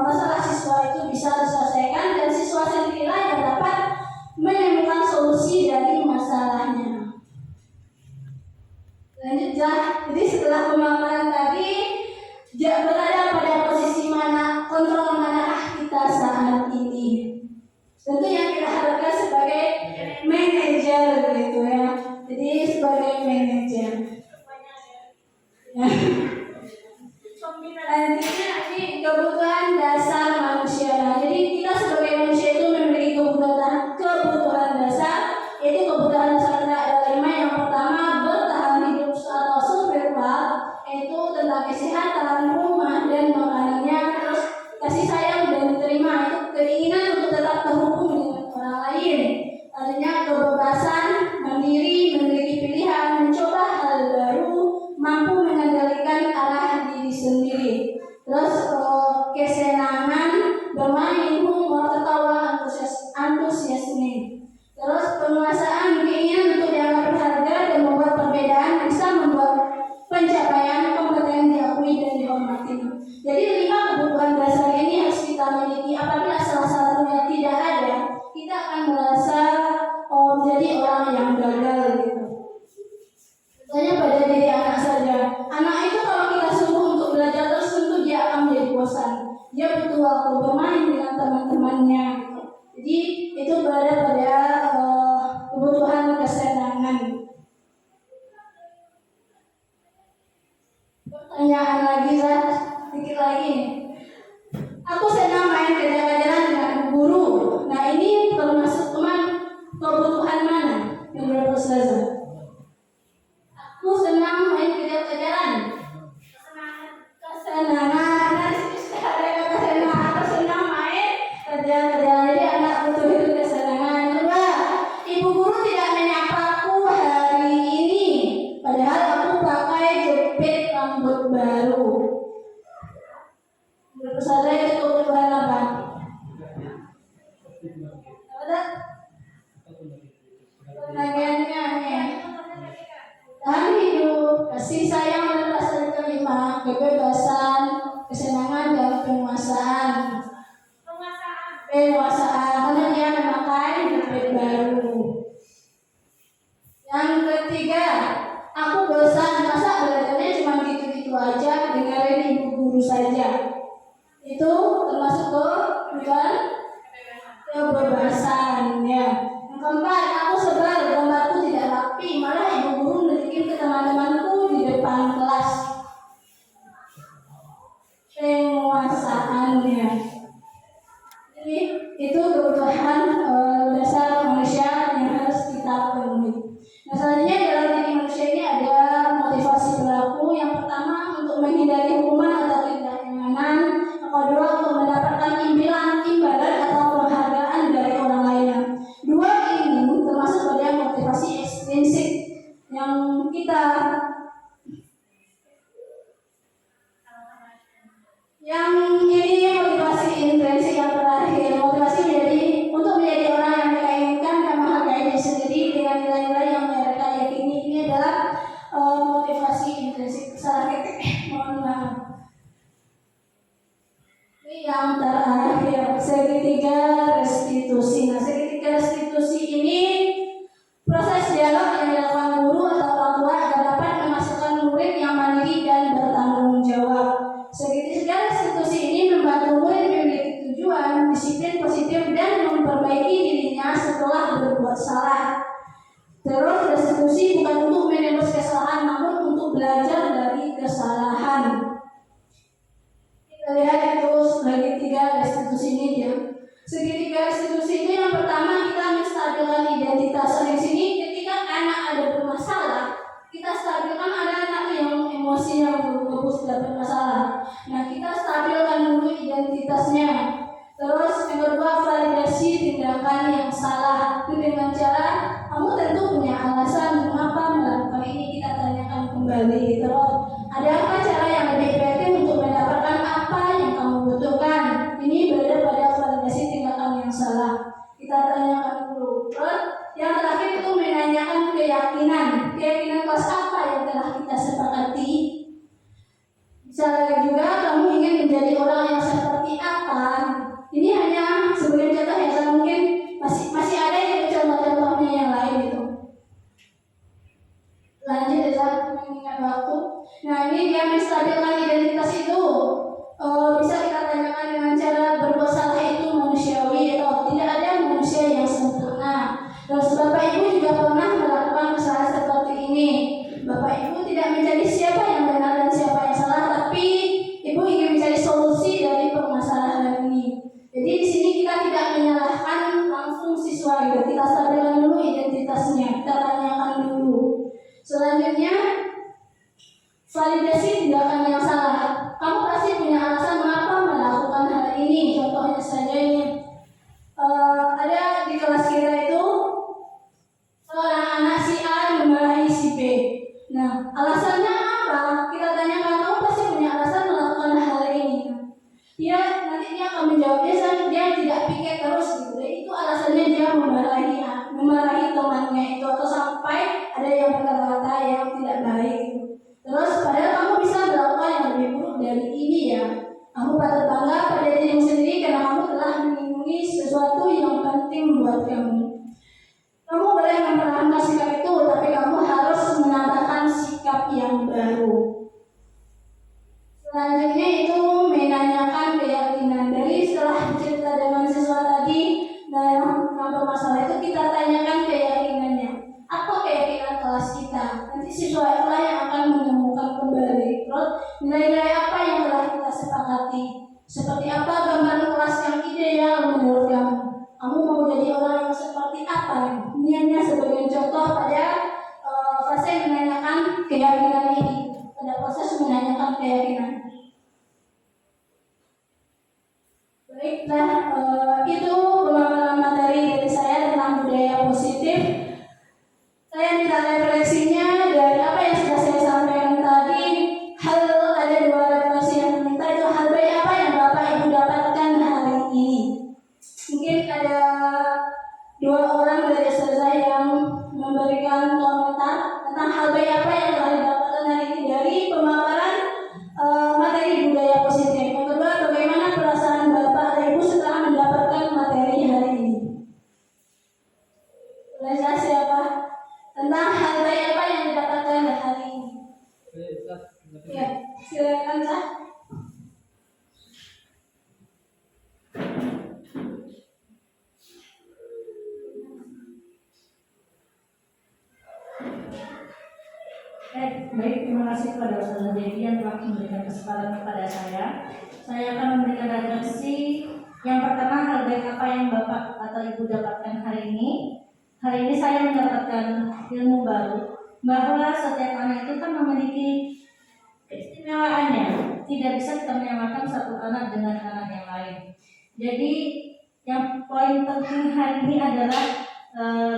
masalah siswa itu bisa diselesaikan dan siswa sendirilah yang dapat menemukan solusi dari masalahnya. Lanjutlah, jadi setelah pemaparan tadi, berada pada posisi mana, kontrol manakah kita saat ini? Tentu yang kita harapkan sebagai manajer gitu ya. Jadi sebagai manajer. Lanjutnya ini kebutuhan dasar manusia. Jadi kita sebagai manusia itu memiliki kebutuhan dasar, yaitu kebutuhan dasar ada 5. Yang pertama, bertahan hidup atau survival, yaitu tentang kesehatan, rumah dan makanannya. Terus kasih sayang dan diterima, itu keinginan untuk tetap terhubung dengan orang lain. Lainnya kebebasan, mandiri, memiliki pilihan, mencoba hal baru, mampu mengendalikan arah diri sendiri. Terus kesenangan, bermain, humor, tertawa, antusiasme. Terus penguasaan, keinginan untuk dianggap berharga dan membuat perbedaan bisa membuat pencapaian kompeten diakui dan dihormati. Jadi 5 kebutuhan dasar ini harus kita miliki. Apabila salah satunya tidak ada, kita akan merasa menjadi orang yang gagal gitu. Contohnya pada diri anak saja. Anak itu kalau kita suruh untuk belajar terus, tentu dia akan menjadi bosan. Dia butuh waktu bermain dengan teman-temannya. Jadi itu berada pada kebutuhan kesenangan. Pertanyaan lagi, sedikit lagi. Aku senang main kejar-kejaran dengan guru. Nah, ini termasuk kebutuhan mana menurut Ustazah? Aku senang main kejar-kejaran. Kesenangan. Nah, di sini sudah ada kesenangan. Aku senang main kejar-kejaran. kedewasaan, karena dia memakai HP baru. Yang ketiga, aku bosan, masa belajarnya cuma gitu-gitu aja, dengerin ibu guru saja. Itu termasuk kebebasan ya. Yang keempat, aku sebel gambarku tidak rapi, malah ibu guru nunjukin ke teman-temanku di depan kelas. Penguasaan ya. Jadi itu kebutuhan dasar manusia yang harus kita penuhi. Nah, selanjutnya dalam diri manusia ini ada motivasi berlaku. Yang pertama untuk menghindari hukuman atau ketidaknyamanan. Yang kedua untuk mendapatkan imbalan atau penghargaan dari orang lain. Dua ini termasuk pada motivasi ekstrinsik yang kita ini motivasi intrinsik yang terakhir. Motivasi untuk menjadi orang yang mereka inginkan dan menghargai diri sendiri dengan nilai-nilai yang mereka yakini. Ini adalah motivasi intrinsik. Salah ketik, mohon maaf. Ini yang terakhir, segitiga restitusi. Nah, segitiga restitusi ini proses dialog yang dilakukan guru atau orang tua agar dapat memasukkan murid yang mandiri dan bertanggung jawab. Segitiga restitusi ini membantu murid memiliki tujuan, disiplin positif, dan memperbaiki dirinya setelah berbuat salah. Terus restitusi bukan untuk menebus kesalahan, namun untuk belajar dari kesalahan. Kita lihat itu segitiga restitusi ini dia. Segitiga restitusi ini yang pertama kita menstabilkan identitas. Di sini ketika anak ada bermasalah, kita stabilkan ada anak yang emosinya bagus dapat masalah. Nah, kita stabilkan dulu identitasnya. Terus yang kedua, validasi tindakan yang salah. Itu dengan cara kamu tentu punya alasan mengapa melakukan ini, kita tanyakan kembali. Terus ada apa cara yang lebih efektif untuk mendapatkan apa yang kamu butuhkan? Ini berada pada validasi tindakan yang salah. Kita tanyakan dulu. Terus yang terakhir itu menanyakan keyakinan. Keyakinan kelas apa yang telah kita sepakati? Bisa juga kamu ingin menjadi orang yang seperti apa? Ini hanya sebagai contoh ya, karena mungkin masih ada yang contoh-contohnya yang lain gitu. Lanjut ya, mengingat waktu. Nah, ini dia menstabilkan identitas itu. Bisa kita tanyakan dengan cara berbuat salah itu manusiawi atau tidak ada manusia yang sempurna. Terus Bapak Ibu juga pernah melakukan kesalahan seperti ini. Bapak Ibu tidak mencari siapa yang benar dan siapa yang salah, tapi Ibu ingin mencari solusi dari permasalahan ini. Jadi di sini kita tidak menyalahkan langsung siswa, gitu. Kita stabilkan dulu identitasnya, kita tanyakan dulu. Selanjutnya, validasi tindakan yang salah. Kamu pasti punya alasan mengapa melakukan hal ini. Contohnya saja ini, ada di kelas kita itu seorang anak si A memarahi si B. Nah, alasannya apa? Kita tanyakan, kamu pasti punya alasan melakukan hal ini. Nanti dia akan menjawabnya, dia tidak pikir terus gitu. Itu alasannya dia memarahi temannya itu, atau sampai ada yang berkata-kata yang tidak baik. Terus padahal kamu bisa melakukan yang lebih buruk dari ini ya. Kamu patut bangga pada dirimu sendiri karena kamu telah melindungi sesuatu yang penting buat kamu. Kamu boleh mempertahankan sikap itu, tapi kamu harus menambahkan sikap yang baru. Selanjutnya itu menanyakan keyakinan. Dari setelah cerita dengan siswa tadi yang bermasalah itu, kita tanyakan keyakinannya. Apa keyakinan kelas kita? Nanti siswa itulah yang akan menemukan kembali. Terus nilai-nilai apa yang telah kita sepakati? Seperti apa gambaran kelas yang ideal menurut kamu? Kamu mau jadi orang yang seperti apa? Ini hanya sebagai contoh pada fase menanyakan keyakinan ini. Pada proses menanyakan keyakinan. Baiklah, itu pemaparan materi dari saya tentang budaya positif. Saya minta refleksinya dari apa yang sudah saya sampaikan tadi. Ada dua refleksi yang minta, itu hal baik apa yang Bapak Ibu dapatkan hari ini. Mungkin ada dua orang dari saya yang memberikan komentar tentang hal baik apa yang telah didapatkan hari ini dari pemaparan materi budaya positif. Yang kedua, bagaimana perasaan Bapak dan Ibu setelah mendapatkan materi Baik, terima kasih kepada Ustazah Devi yang telah memberikan kesempatan kepada saya. Saya akan memberikan refleksi yang pertama, hal baik apa yang Bapak atau Ibu dapatkan hari ini. Hari ini saya mendapatkan ilmu baru bahwa setiap anak itu kan memiliki keistimewaannya. Tidak bisa kita menyamakan satu anak dengan anak yang lain. Jadi yang poin penting hari ini adalah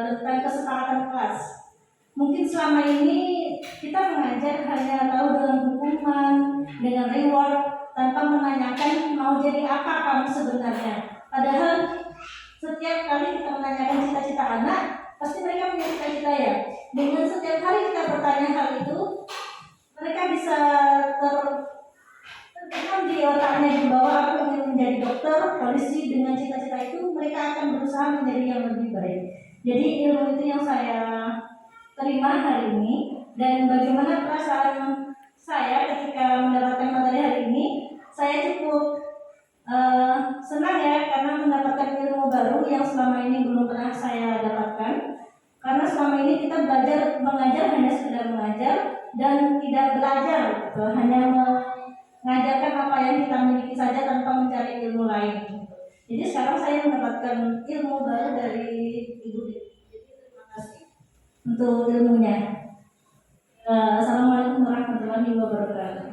tentang kesepakatan kelas. Mungkin selama ini kita mengajar hanya tahu dengan hukuman, dengan reward, tanpa menanyakan mau jadi apa kamu sebenarnya. Padahal setiap kali kita menanyakan cita-cita anak, pasti mereka punya cita-cita ya. Dengan setiap hari kita bertanya hal itu, mereka bisa tertanam di otaknya bahwa aku ingin menjadi dokter, polisi. Dengan cita-cita itu mereka akan berusaha menjadi yang lebih baik. Jadi ilmu itu yang saya terima hari ini, dan bagaimana perasaan saya ketika mendapatkan materi hari ini. Saya cukup senang ya, karena mendapatkan ilmu baru yang selama ini belum pernah saya dapatkan. Karena selama ini kita mengajar hanya sekedar mengajar dan tidak belajar, hanya mengajarkan apa yang kita miliki saja tanpa mencari ilmu lain. Jadi sekarang saya mendapatkan ilmu baru dari Ibu Devi. Terima kasih untuk ilmunya. Assalamualaikum warahmatullahi wabarakatuh.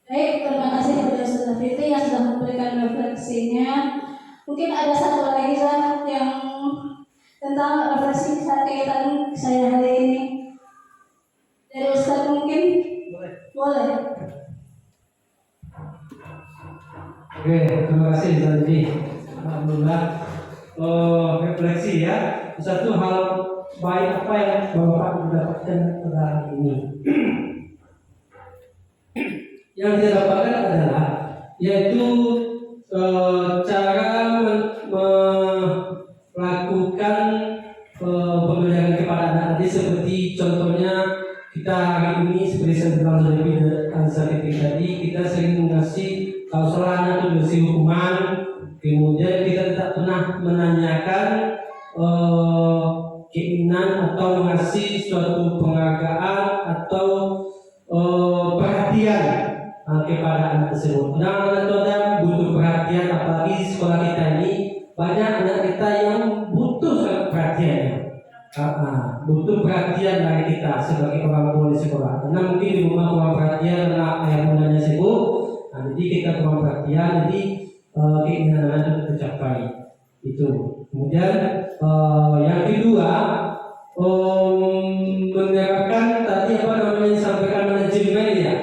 Baik, terima kasih kepada Ustazah Fitri yang sudah memberikan refleksinya. Mungkin ada satu lagi yang tentang refleksi kegiatan saya hari ini. Dari Ustaz mungkin? Boleh. Oke, terima kasih Zanji. Alhamdulillah. Refleksi ya. Satu hal baik apa yang Bapak mendapatkan pada hari ini. Yang dia dapatkan adalah yaitu cara melakukan pembelajaran kepada anak tadi, seperti contohnya kita hari ini seperti saya bilang tadi, kita sering mengasih kalau salah anak itu dikasih hukuman, kemudian kita tidak pernah menanyakan keinginan atau mengasih suatu penghargaan atau perhatian kepada anak tersebut. Anak-anak itu ada butuh perhatian, apalagi di sekolah kita ini banyak anak kita yang butuh perhatian. Butuh perhatian dari kita sebagai orang tua di sekolah. Karena mungkin di rumah kurang perhatian karena ayah bundanya sibuk. Jadi kita kurang perhatian, jadi keinginan anak itu tercapai. Itu. Kemudian yang kedua, menerapkan tadi apa namanya disampaikan manajemen ya.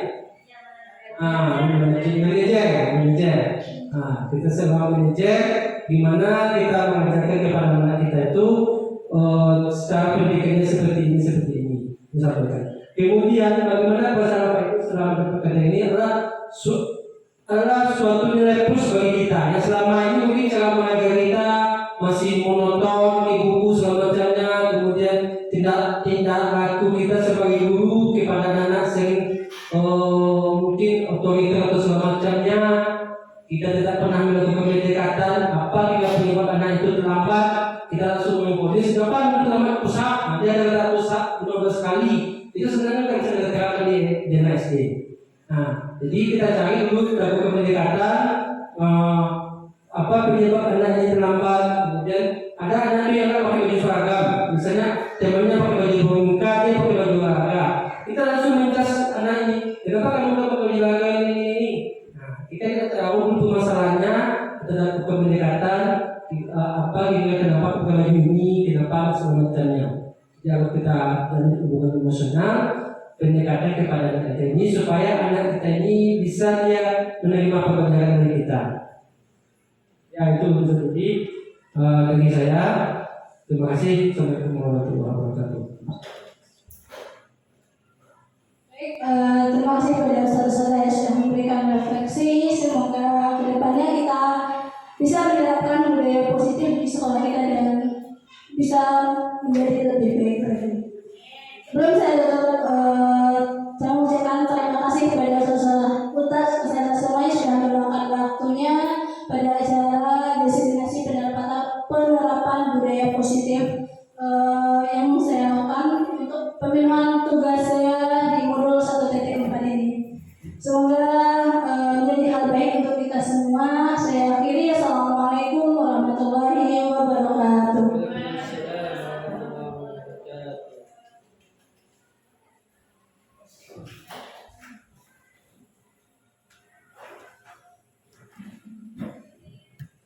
Manajer. Kita sebagai manajer, di mana kita mengajarkan kepada anak kita itu secara pendidikannya seperti ini disampaikan. Kemudian bagaimana perasaan Bapak itu selama bekerja ini adalah suatu nilai plus bagi kita. Yang selama ini mungkin cara mengajar kita masih monoton, buku segala macamnya, kemudian tindak laku kita sebagai guru kepada anak sering mungkin otoriter atau segala macamnya. Kita tidak pernah melakukan pendekatan apa jika penyebab anak itu terlambat, kita langsung memponis kenapa terlambat pusat, dia ada pusat 15 kali, itu sebenarnya kan bisa diterapkan di SD. Jadi kita cari dulu lakukan pendekatan apa penyebab anak ini terlambat. Kemudian ada anak yang pakai baju seragam, misalnya temannya pakai baju pramuka, dia pakai baju olahraga. Kita langsung mentas anak ini, kenapa kamu pakai baju olahraga ini? Kita tidak tahu untuk masalahnya, kita lakukan pendekatan apa kenapa pakai baju ini, kenapa segala macamnya. Jadi kita dari hubungan emosional, pendekatan kepada anak kita ini supaya anak kita ini bisa dia menerima pembelajaran dari kita. Ya itu menjadi bagi saya. Terima kasih. Assalamualaikum warahmatullahi wabarakatuh. Baik, terima kasih kepada saudara-saudara yang sudah memberikan refleksi. Semoga kedepannya kita bisa menerapkan budaya positif di sekolah kita dan bisa menjadi lebih baik lagi. Sebelum saya tutup, saya mengucapkan terima kasih kepada saudara Utas kesehatan semuanya sudah meluangkan waktunya pada acara destinasi penerapan budaya positif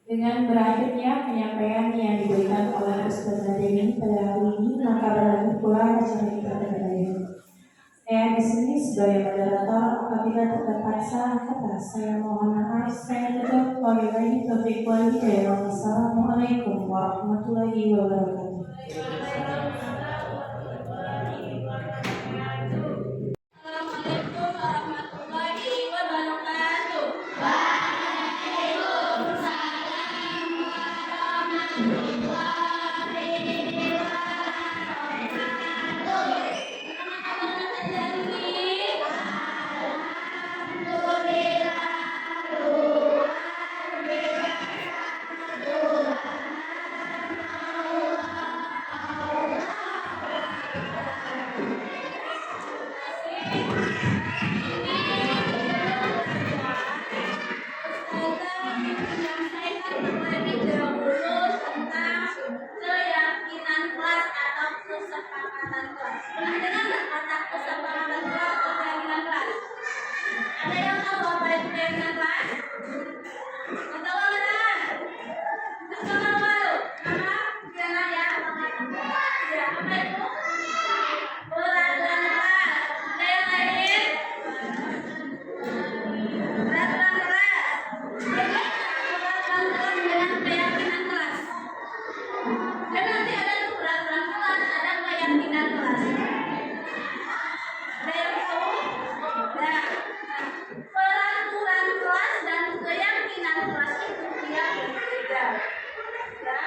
Dengan berakhirnya penyampaian yang diberikan oleh Peserta Demi pada hari ini, maka berakhir pula acara kita pada hari ini. Saya di sini sebagai moderator. Apabila terpaksa kata, saya mohon maaf. Saya tutup. Wabillahi taufiq wal hidayah. Wassalamualaikum warahmatullahi wabarakatuh. Assalamualaikum warahmatullahi wabarakatuh. Keyakinan kelas atau kesepakatan kelas. Pernah dengar nggak kata kesepakatan kelas atau keyakinan kelas? Ada yang tahu apa itu keyakinan kelas? Nggak tahu nggak? Nggak tahu baru. Nama keyakinan ya? Ya apa itu? Peraturan kelas. Ada yang lain? Peraturan kelas. Peraturan kelas dengan keyakinan kelas. Dan nanti ada tuh peraturan kelas, ada keyakinan kelas. Ada yang tahu? Nah, peraturan kelas dan keyakinan kelas itu tidak berbeda. Ya. Nah,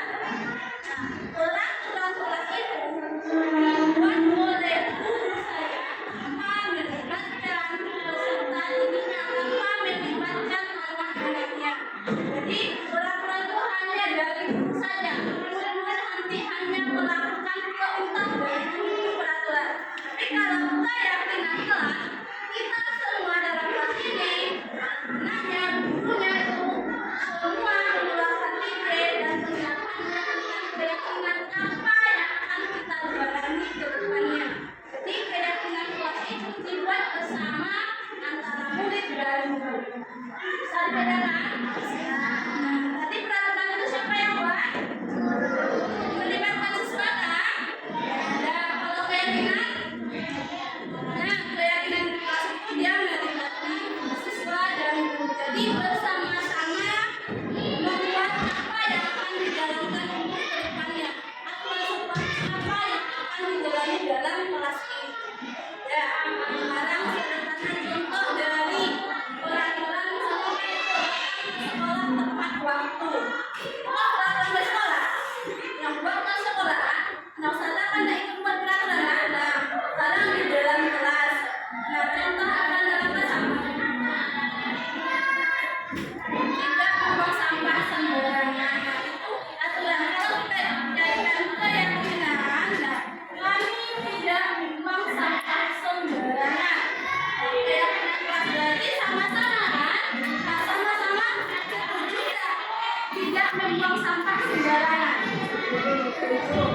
peraturan kelas itu dibuat oleh guru saya tanpa melibatkan peserta didiknya, tanpa melibatkan anak-anaknya. Jadi peraturan itu hanya dari guru saja. Nanti hanya melakukan perintah dari guru peraturan. Tapi kalau keyakinan kelas, kita semua dalam kelas ini, anaknya, gurunya itu semua mengeluarkan ide dan menyatakan tentang keyakinan apa yang akan kita jalani ke depannya. Jadi keyakinan kelas itu dibuat bersama antara murid dan guru. Bisa dibedakan? Nah, tadi peraturan itu siapa yang buat? Melibatkan siswa kan? Nah, kalau keyakinan? Nah, keyakinan kelas itu dia melibatkan siswa dan guru. Jadi bersama-sama membuat apa yang akan dijalankan untuk ke depannya. Atau seperti apa yang akan dijalani dalam kelas ini. Ya, sekarang sederhana contoh dari peraturan seperti itu. Sekolah tepat waktu. Kalau peraturan di sekolah, yang buat ke sekolah, anak saya kan tidak ikut buat peraturan. Nah, sekarang di dalam kelas. Nah, contoh akan dalam kelas apa? Tidak membuang sampah sembarangan. Nah, itu aturan. Kalau kita jadikan keyakinan, nah, kami tidak membuang sampah sembarangan. Keyakinan kelas berarti sama-sama kan? Nah, sama-sama setuju tidak membuang sampah sembarangan.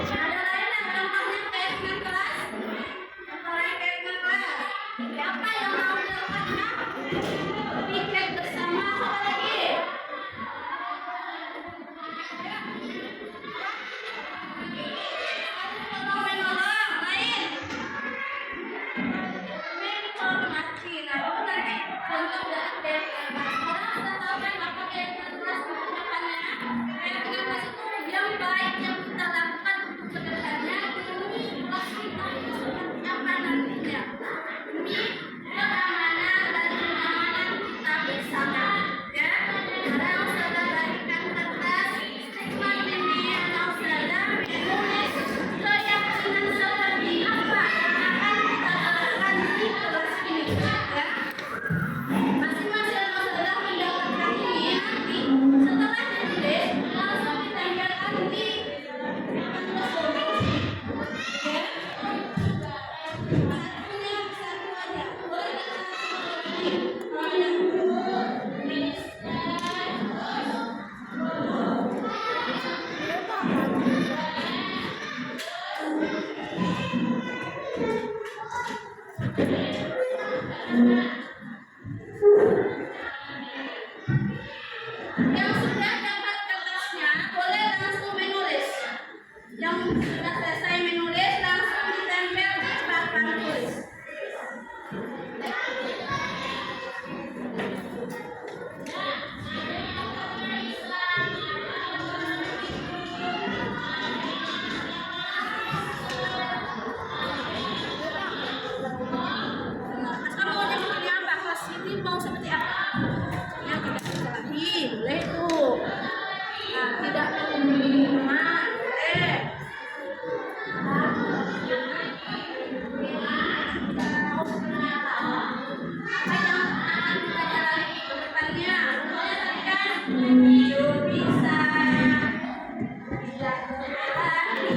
Ada lain yang contohnya keyakinan kelas? Apa lain keyakinan kelas? Siapa yang mau melakukannya? Piket bersama apa lagi? Menolong, lain. Menghormati. Nah, itu nanti contoh dari keyakinan kelas. Orang sudah tahu kan apa keyakinan kelas kedepannya? Keyakinan kelas itu yang baik yang kita lakukan untuk kedepannya demi kelas kita itu seperti apa nantinya. Demi keamanan dan kenyamanan kita bersama. Ya, sekarang saudara berikan kertas statement ini atau saudara menulis keyakinan seperti apa yang akan kita lakukan di kelas ini. Ya. Masing-masing saudara mendapatkan ini nanti setelah ditulis langsung ditempelkan di solusi. Ya. Satunya satu aja. Boleh yang sudah dapat Jujur bisa, tidak berani,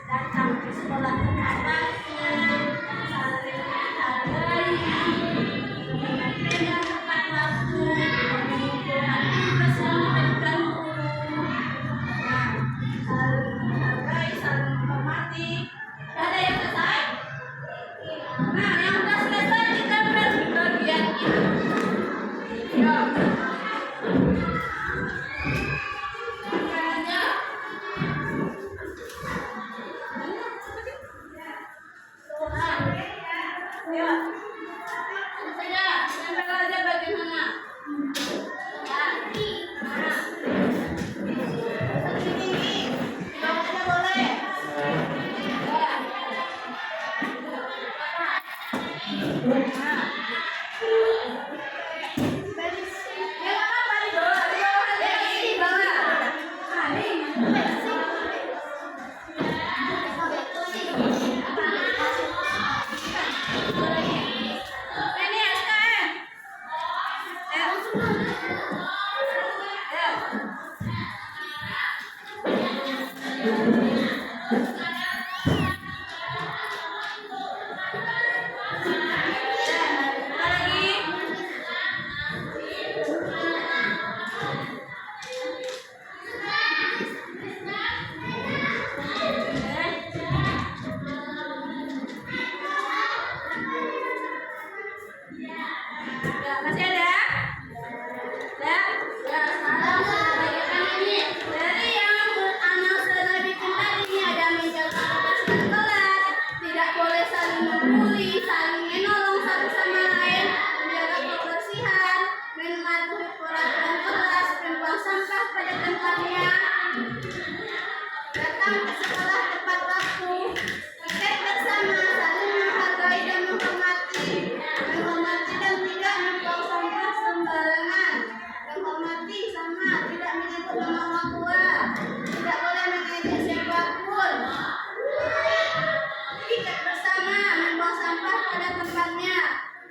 datang ke sekolah tepat waktu, saling menghargai, dengan tepat waktu, mengumpulkan tugas yang diberikan guru. Nah, saling menghargai, saling menghormati. Ada yang selesai? Nah, yang sudah selesai kita bagi bagian ini. Ya. Masih ada? Ya, ya, sekarang saya bagikan ini. Dari yang beranak selebih kita ini ada menjaga kebersihan kelas, tidak boleh saling membuli, saling menolong satu sama lain, menjaga kebersihan, mematuhi peraturan kelas, membuang sampah pada tempatnya, datang ke sekolah tepat waktu, tiket bersama, saling menghargai dan menghormati, menghormati dan tidak membuang sampah sembarangan, menghormati sama tidak menyebut nama orang tua, tidak boleh mengejek siapapun, tiket bersama, membuang sampah pada tempatnya,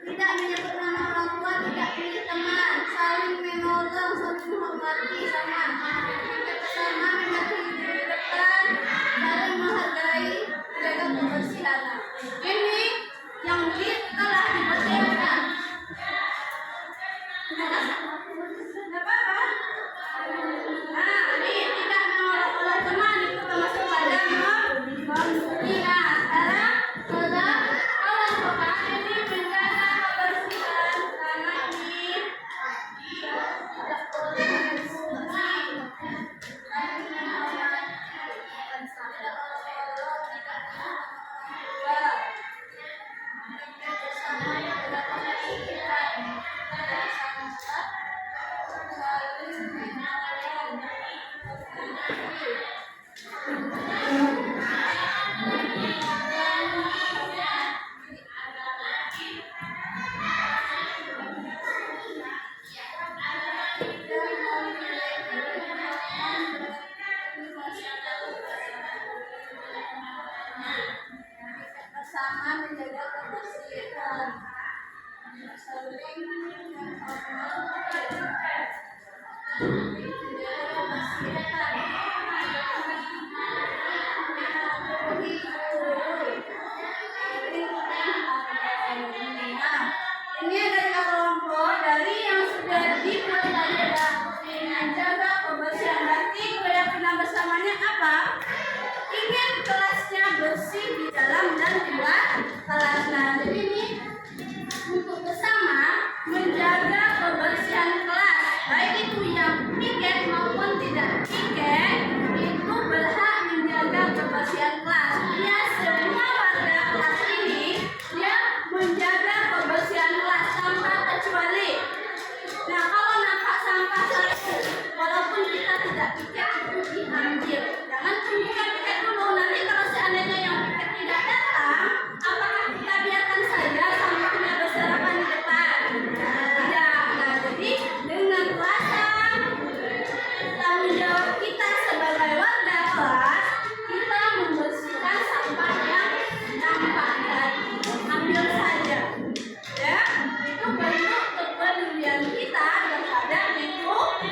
tidak menyebut nama orang tua, tidak pilih teman, saling menolong, saling menghormati sama, tiket bersama, mematuhi diri depan, saling menghargai, menjaga kebersihan. Ini yang telah dibacakan. Tidak apa-apa. Nah, ini tidak menolak teman itu termasuk pada membuli. Nah, sekarang sudah kalau bapak ini menjaga kebersihan sama ini tidak boleh membuli. Bersama menjaga kebersihan, saling menghormati, menjaga kebersihan, mematuhi guru. Nah, ini ada kelompok dari yang sudah dibuat tadi ada menjaga kebersihan. Berarti keyakinan bersamanya apa? Ingin kelasnya bersih di dalam dan di luar kelas. Nah, jadi ini untuk bersama menjaga kebersihan kelas, baik itu yang piket maupun tidak piket, itu berhak menjaga kebersihan kelas. Ya, semua warga kelas ini dia menjaga kebersihan kelas tanpa kecuali. Nah, kalau nampak sampah satu, walaupun kita tidak piket itu diambil. Jangan tunggukan piket dulu. Nanti kalau seandainya yang piket tidak datang, apakah kita biarkan saja sampahnya berserakan di depan? Tidak. Nah, jadi dengan rasa tanggung jawab kita sebagai warga kelas, kita membersihkan sampah yang nampak tadi. Ambil saja. Ya, itu bentuk kepedulian kita terhadap lingkungan.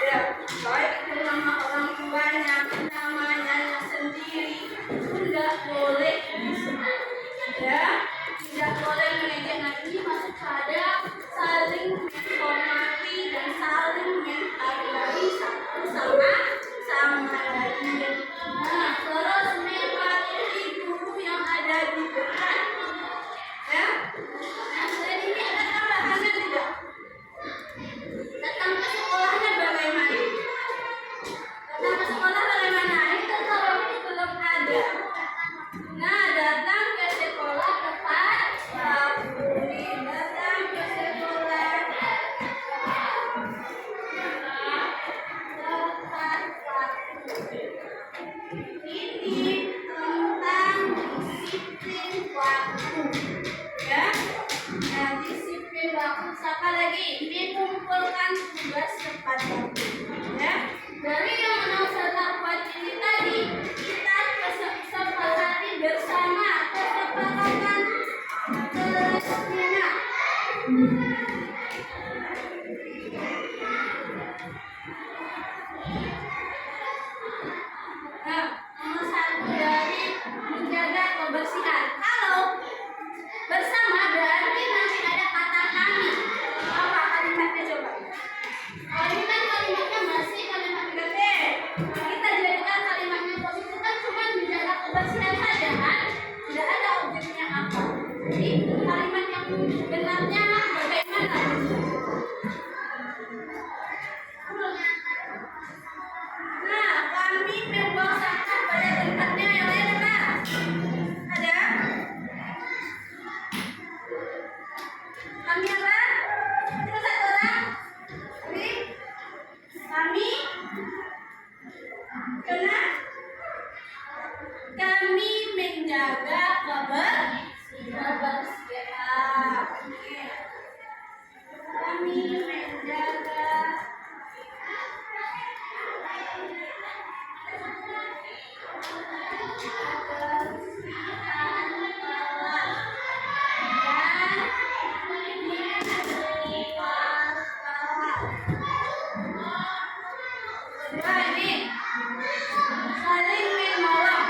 Ya, baik itu nama orang tuanya, namanya sendiri, tidak boleh disebut. Ya, tidak boleh mengejek. Nah, ini masuk pada saling menghormati dan saling menghargai satu sama lain. Nah, terus mematuhi guru yang ada di depan. Ya, nah, selain ini ada tambahannya tidak? Datang ke sekolahnya bagaimana? Datang ke sekolah bagaimana? Itu kalau belum ada. Nah, datang ke sekolah tepat waktu. Datang ke sekolah tepat waktu. Ini tentang disiplin waktu. Ya. Nah, disiplin waktu siapa lagi? Mengumpulkan tugas tepat waktu. Ya. Dari yang menafsirkan ini tadi, kita sepakati bersama kesepakatan kelasnya. Nah, nomor satu dari menjaga kebersihan. Kalau bersama berarti nanti ada kata kami. Apa kalimatnya coba? Ini kan kalimatnya masih kalimat negatif. Nah, kita jadikan kalimatnya positif kan cuma menjaga kebersihan saja kan? Tidak ada objeknya apa. Jadi kalimat yang benarnya bagaimana? Nah, kami membuang sampah pada tempatnya. Yang lain apa? Ada? Kami apa? Cuma satu orang? Jadi, kami kami menjaga kebersihan. Kami menjaga saling menolong.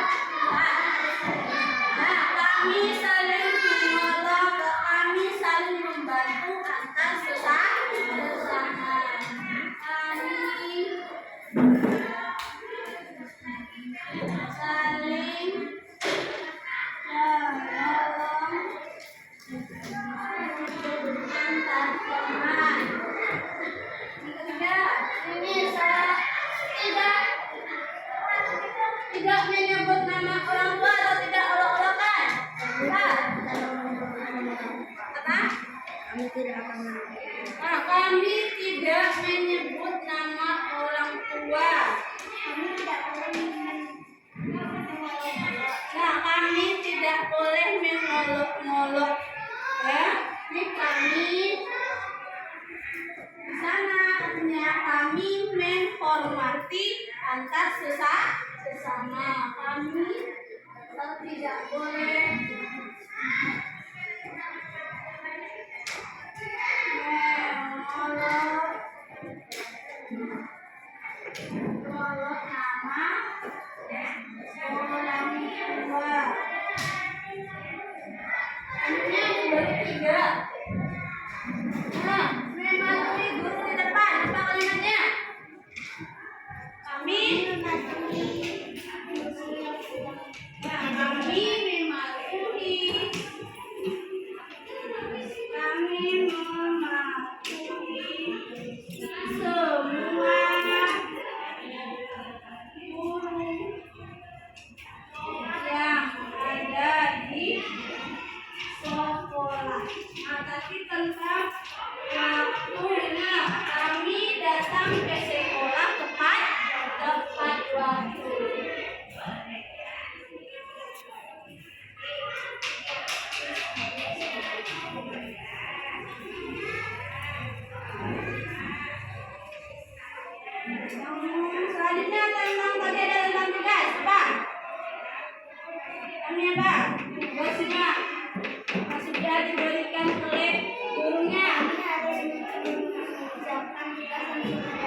Nah, kami saling menolong, kami saling membantu antar sesama. Kami saling menolong antar teman. Ketiga, ini saya tidak menyebut nama orang tua atau tidak olok-olokan. Apa? Kami tidak akan menyebut. Kami tidak menyebut nama orang tua. Nah, kami tidak boleh mengolok-olok. Ya, ini kami di sana artinya kami menghormati antar sesama. Kami tidak boleh mengolok nama orang tua. Ini bertiga. Nah, mematuhi guru di depan. Apa kalimatnya? Kami mematuhi. Nah, kami mematuhi. Kami mematuhi semua guru yang ada di sekolah. Nah, tadi tentang waktunya, kami datang ke sekolah tepat waktu. Selanjutnya tentang tadi ada tentang tugas apa? Kami apa? Tugasnya sudah diberikan oleh gurunya. Ini harus mengerjakan tugas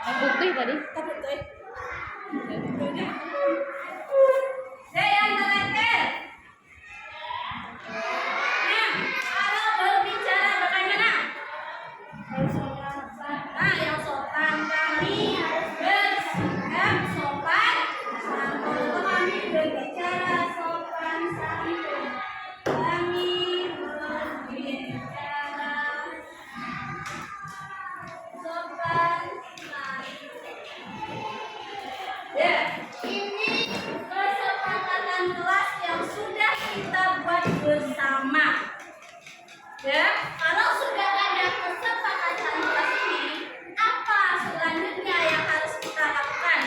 Putih tadi. Yang terakhir. Nah, kalau berbicara bagaimana? Nah, yang sopan kami harus bersikap sopan santun. Kami berbicara sopan santun. Kami berbicara sopan santun. Ya, ini kesepakatan kelas yang sudah kita buat bersama. Ya, kalau sudah ada kesepakatan kelas ini, apa selanjutnya yang harus kita lakukan?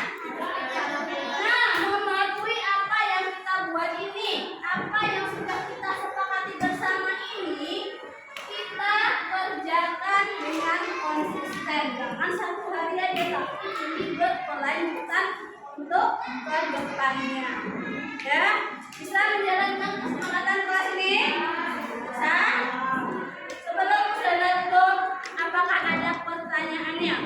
Nah, mematuhi apa yang kita buat ini, apa yang sudah kita sepakati bersama ini, kita kerjakan dengan konsisten. Jangan satu hari aja, tapi ini berkelanjutan untuk ke depannya. Ya, bisa menjalankan kesepakatan kelas ini? Bisa? Sebelum saudara tutup, apakah ada pertanyaannya?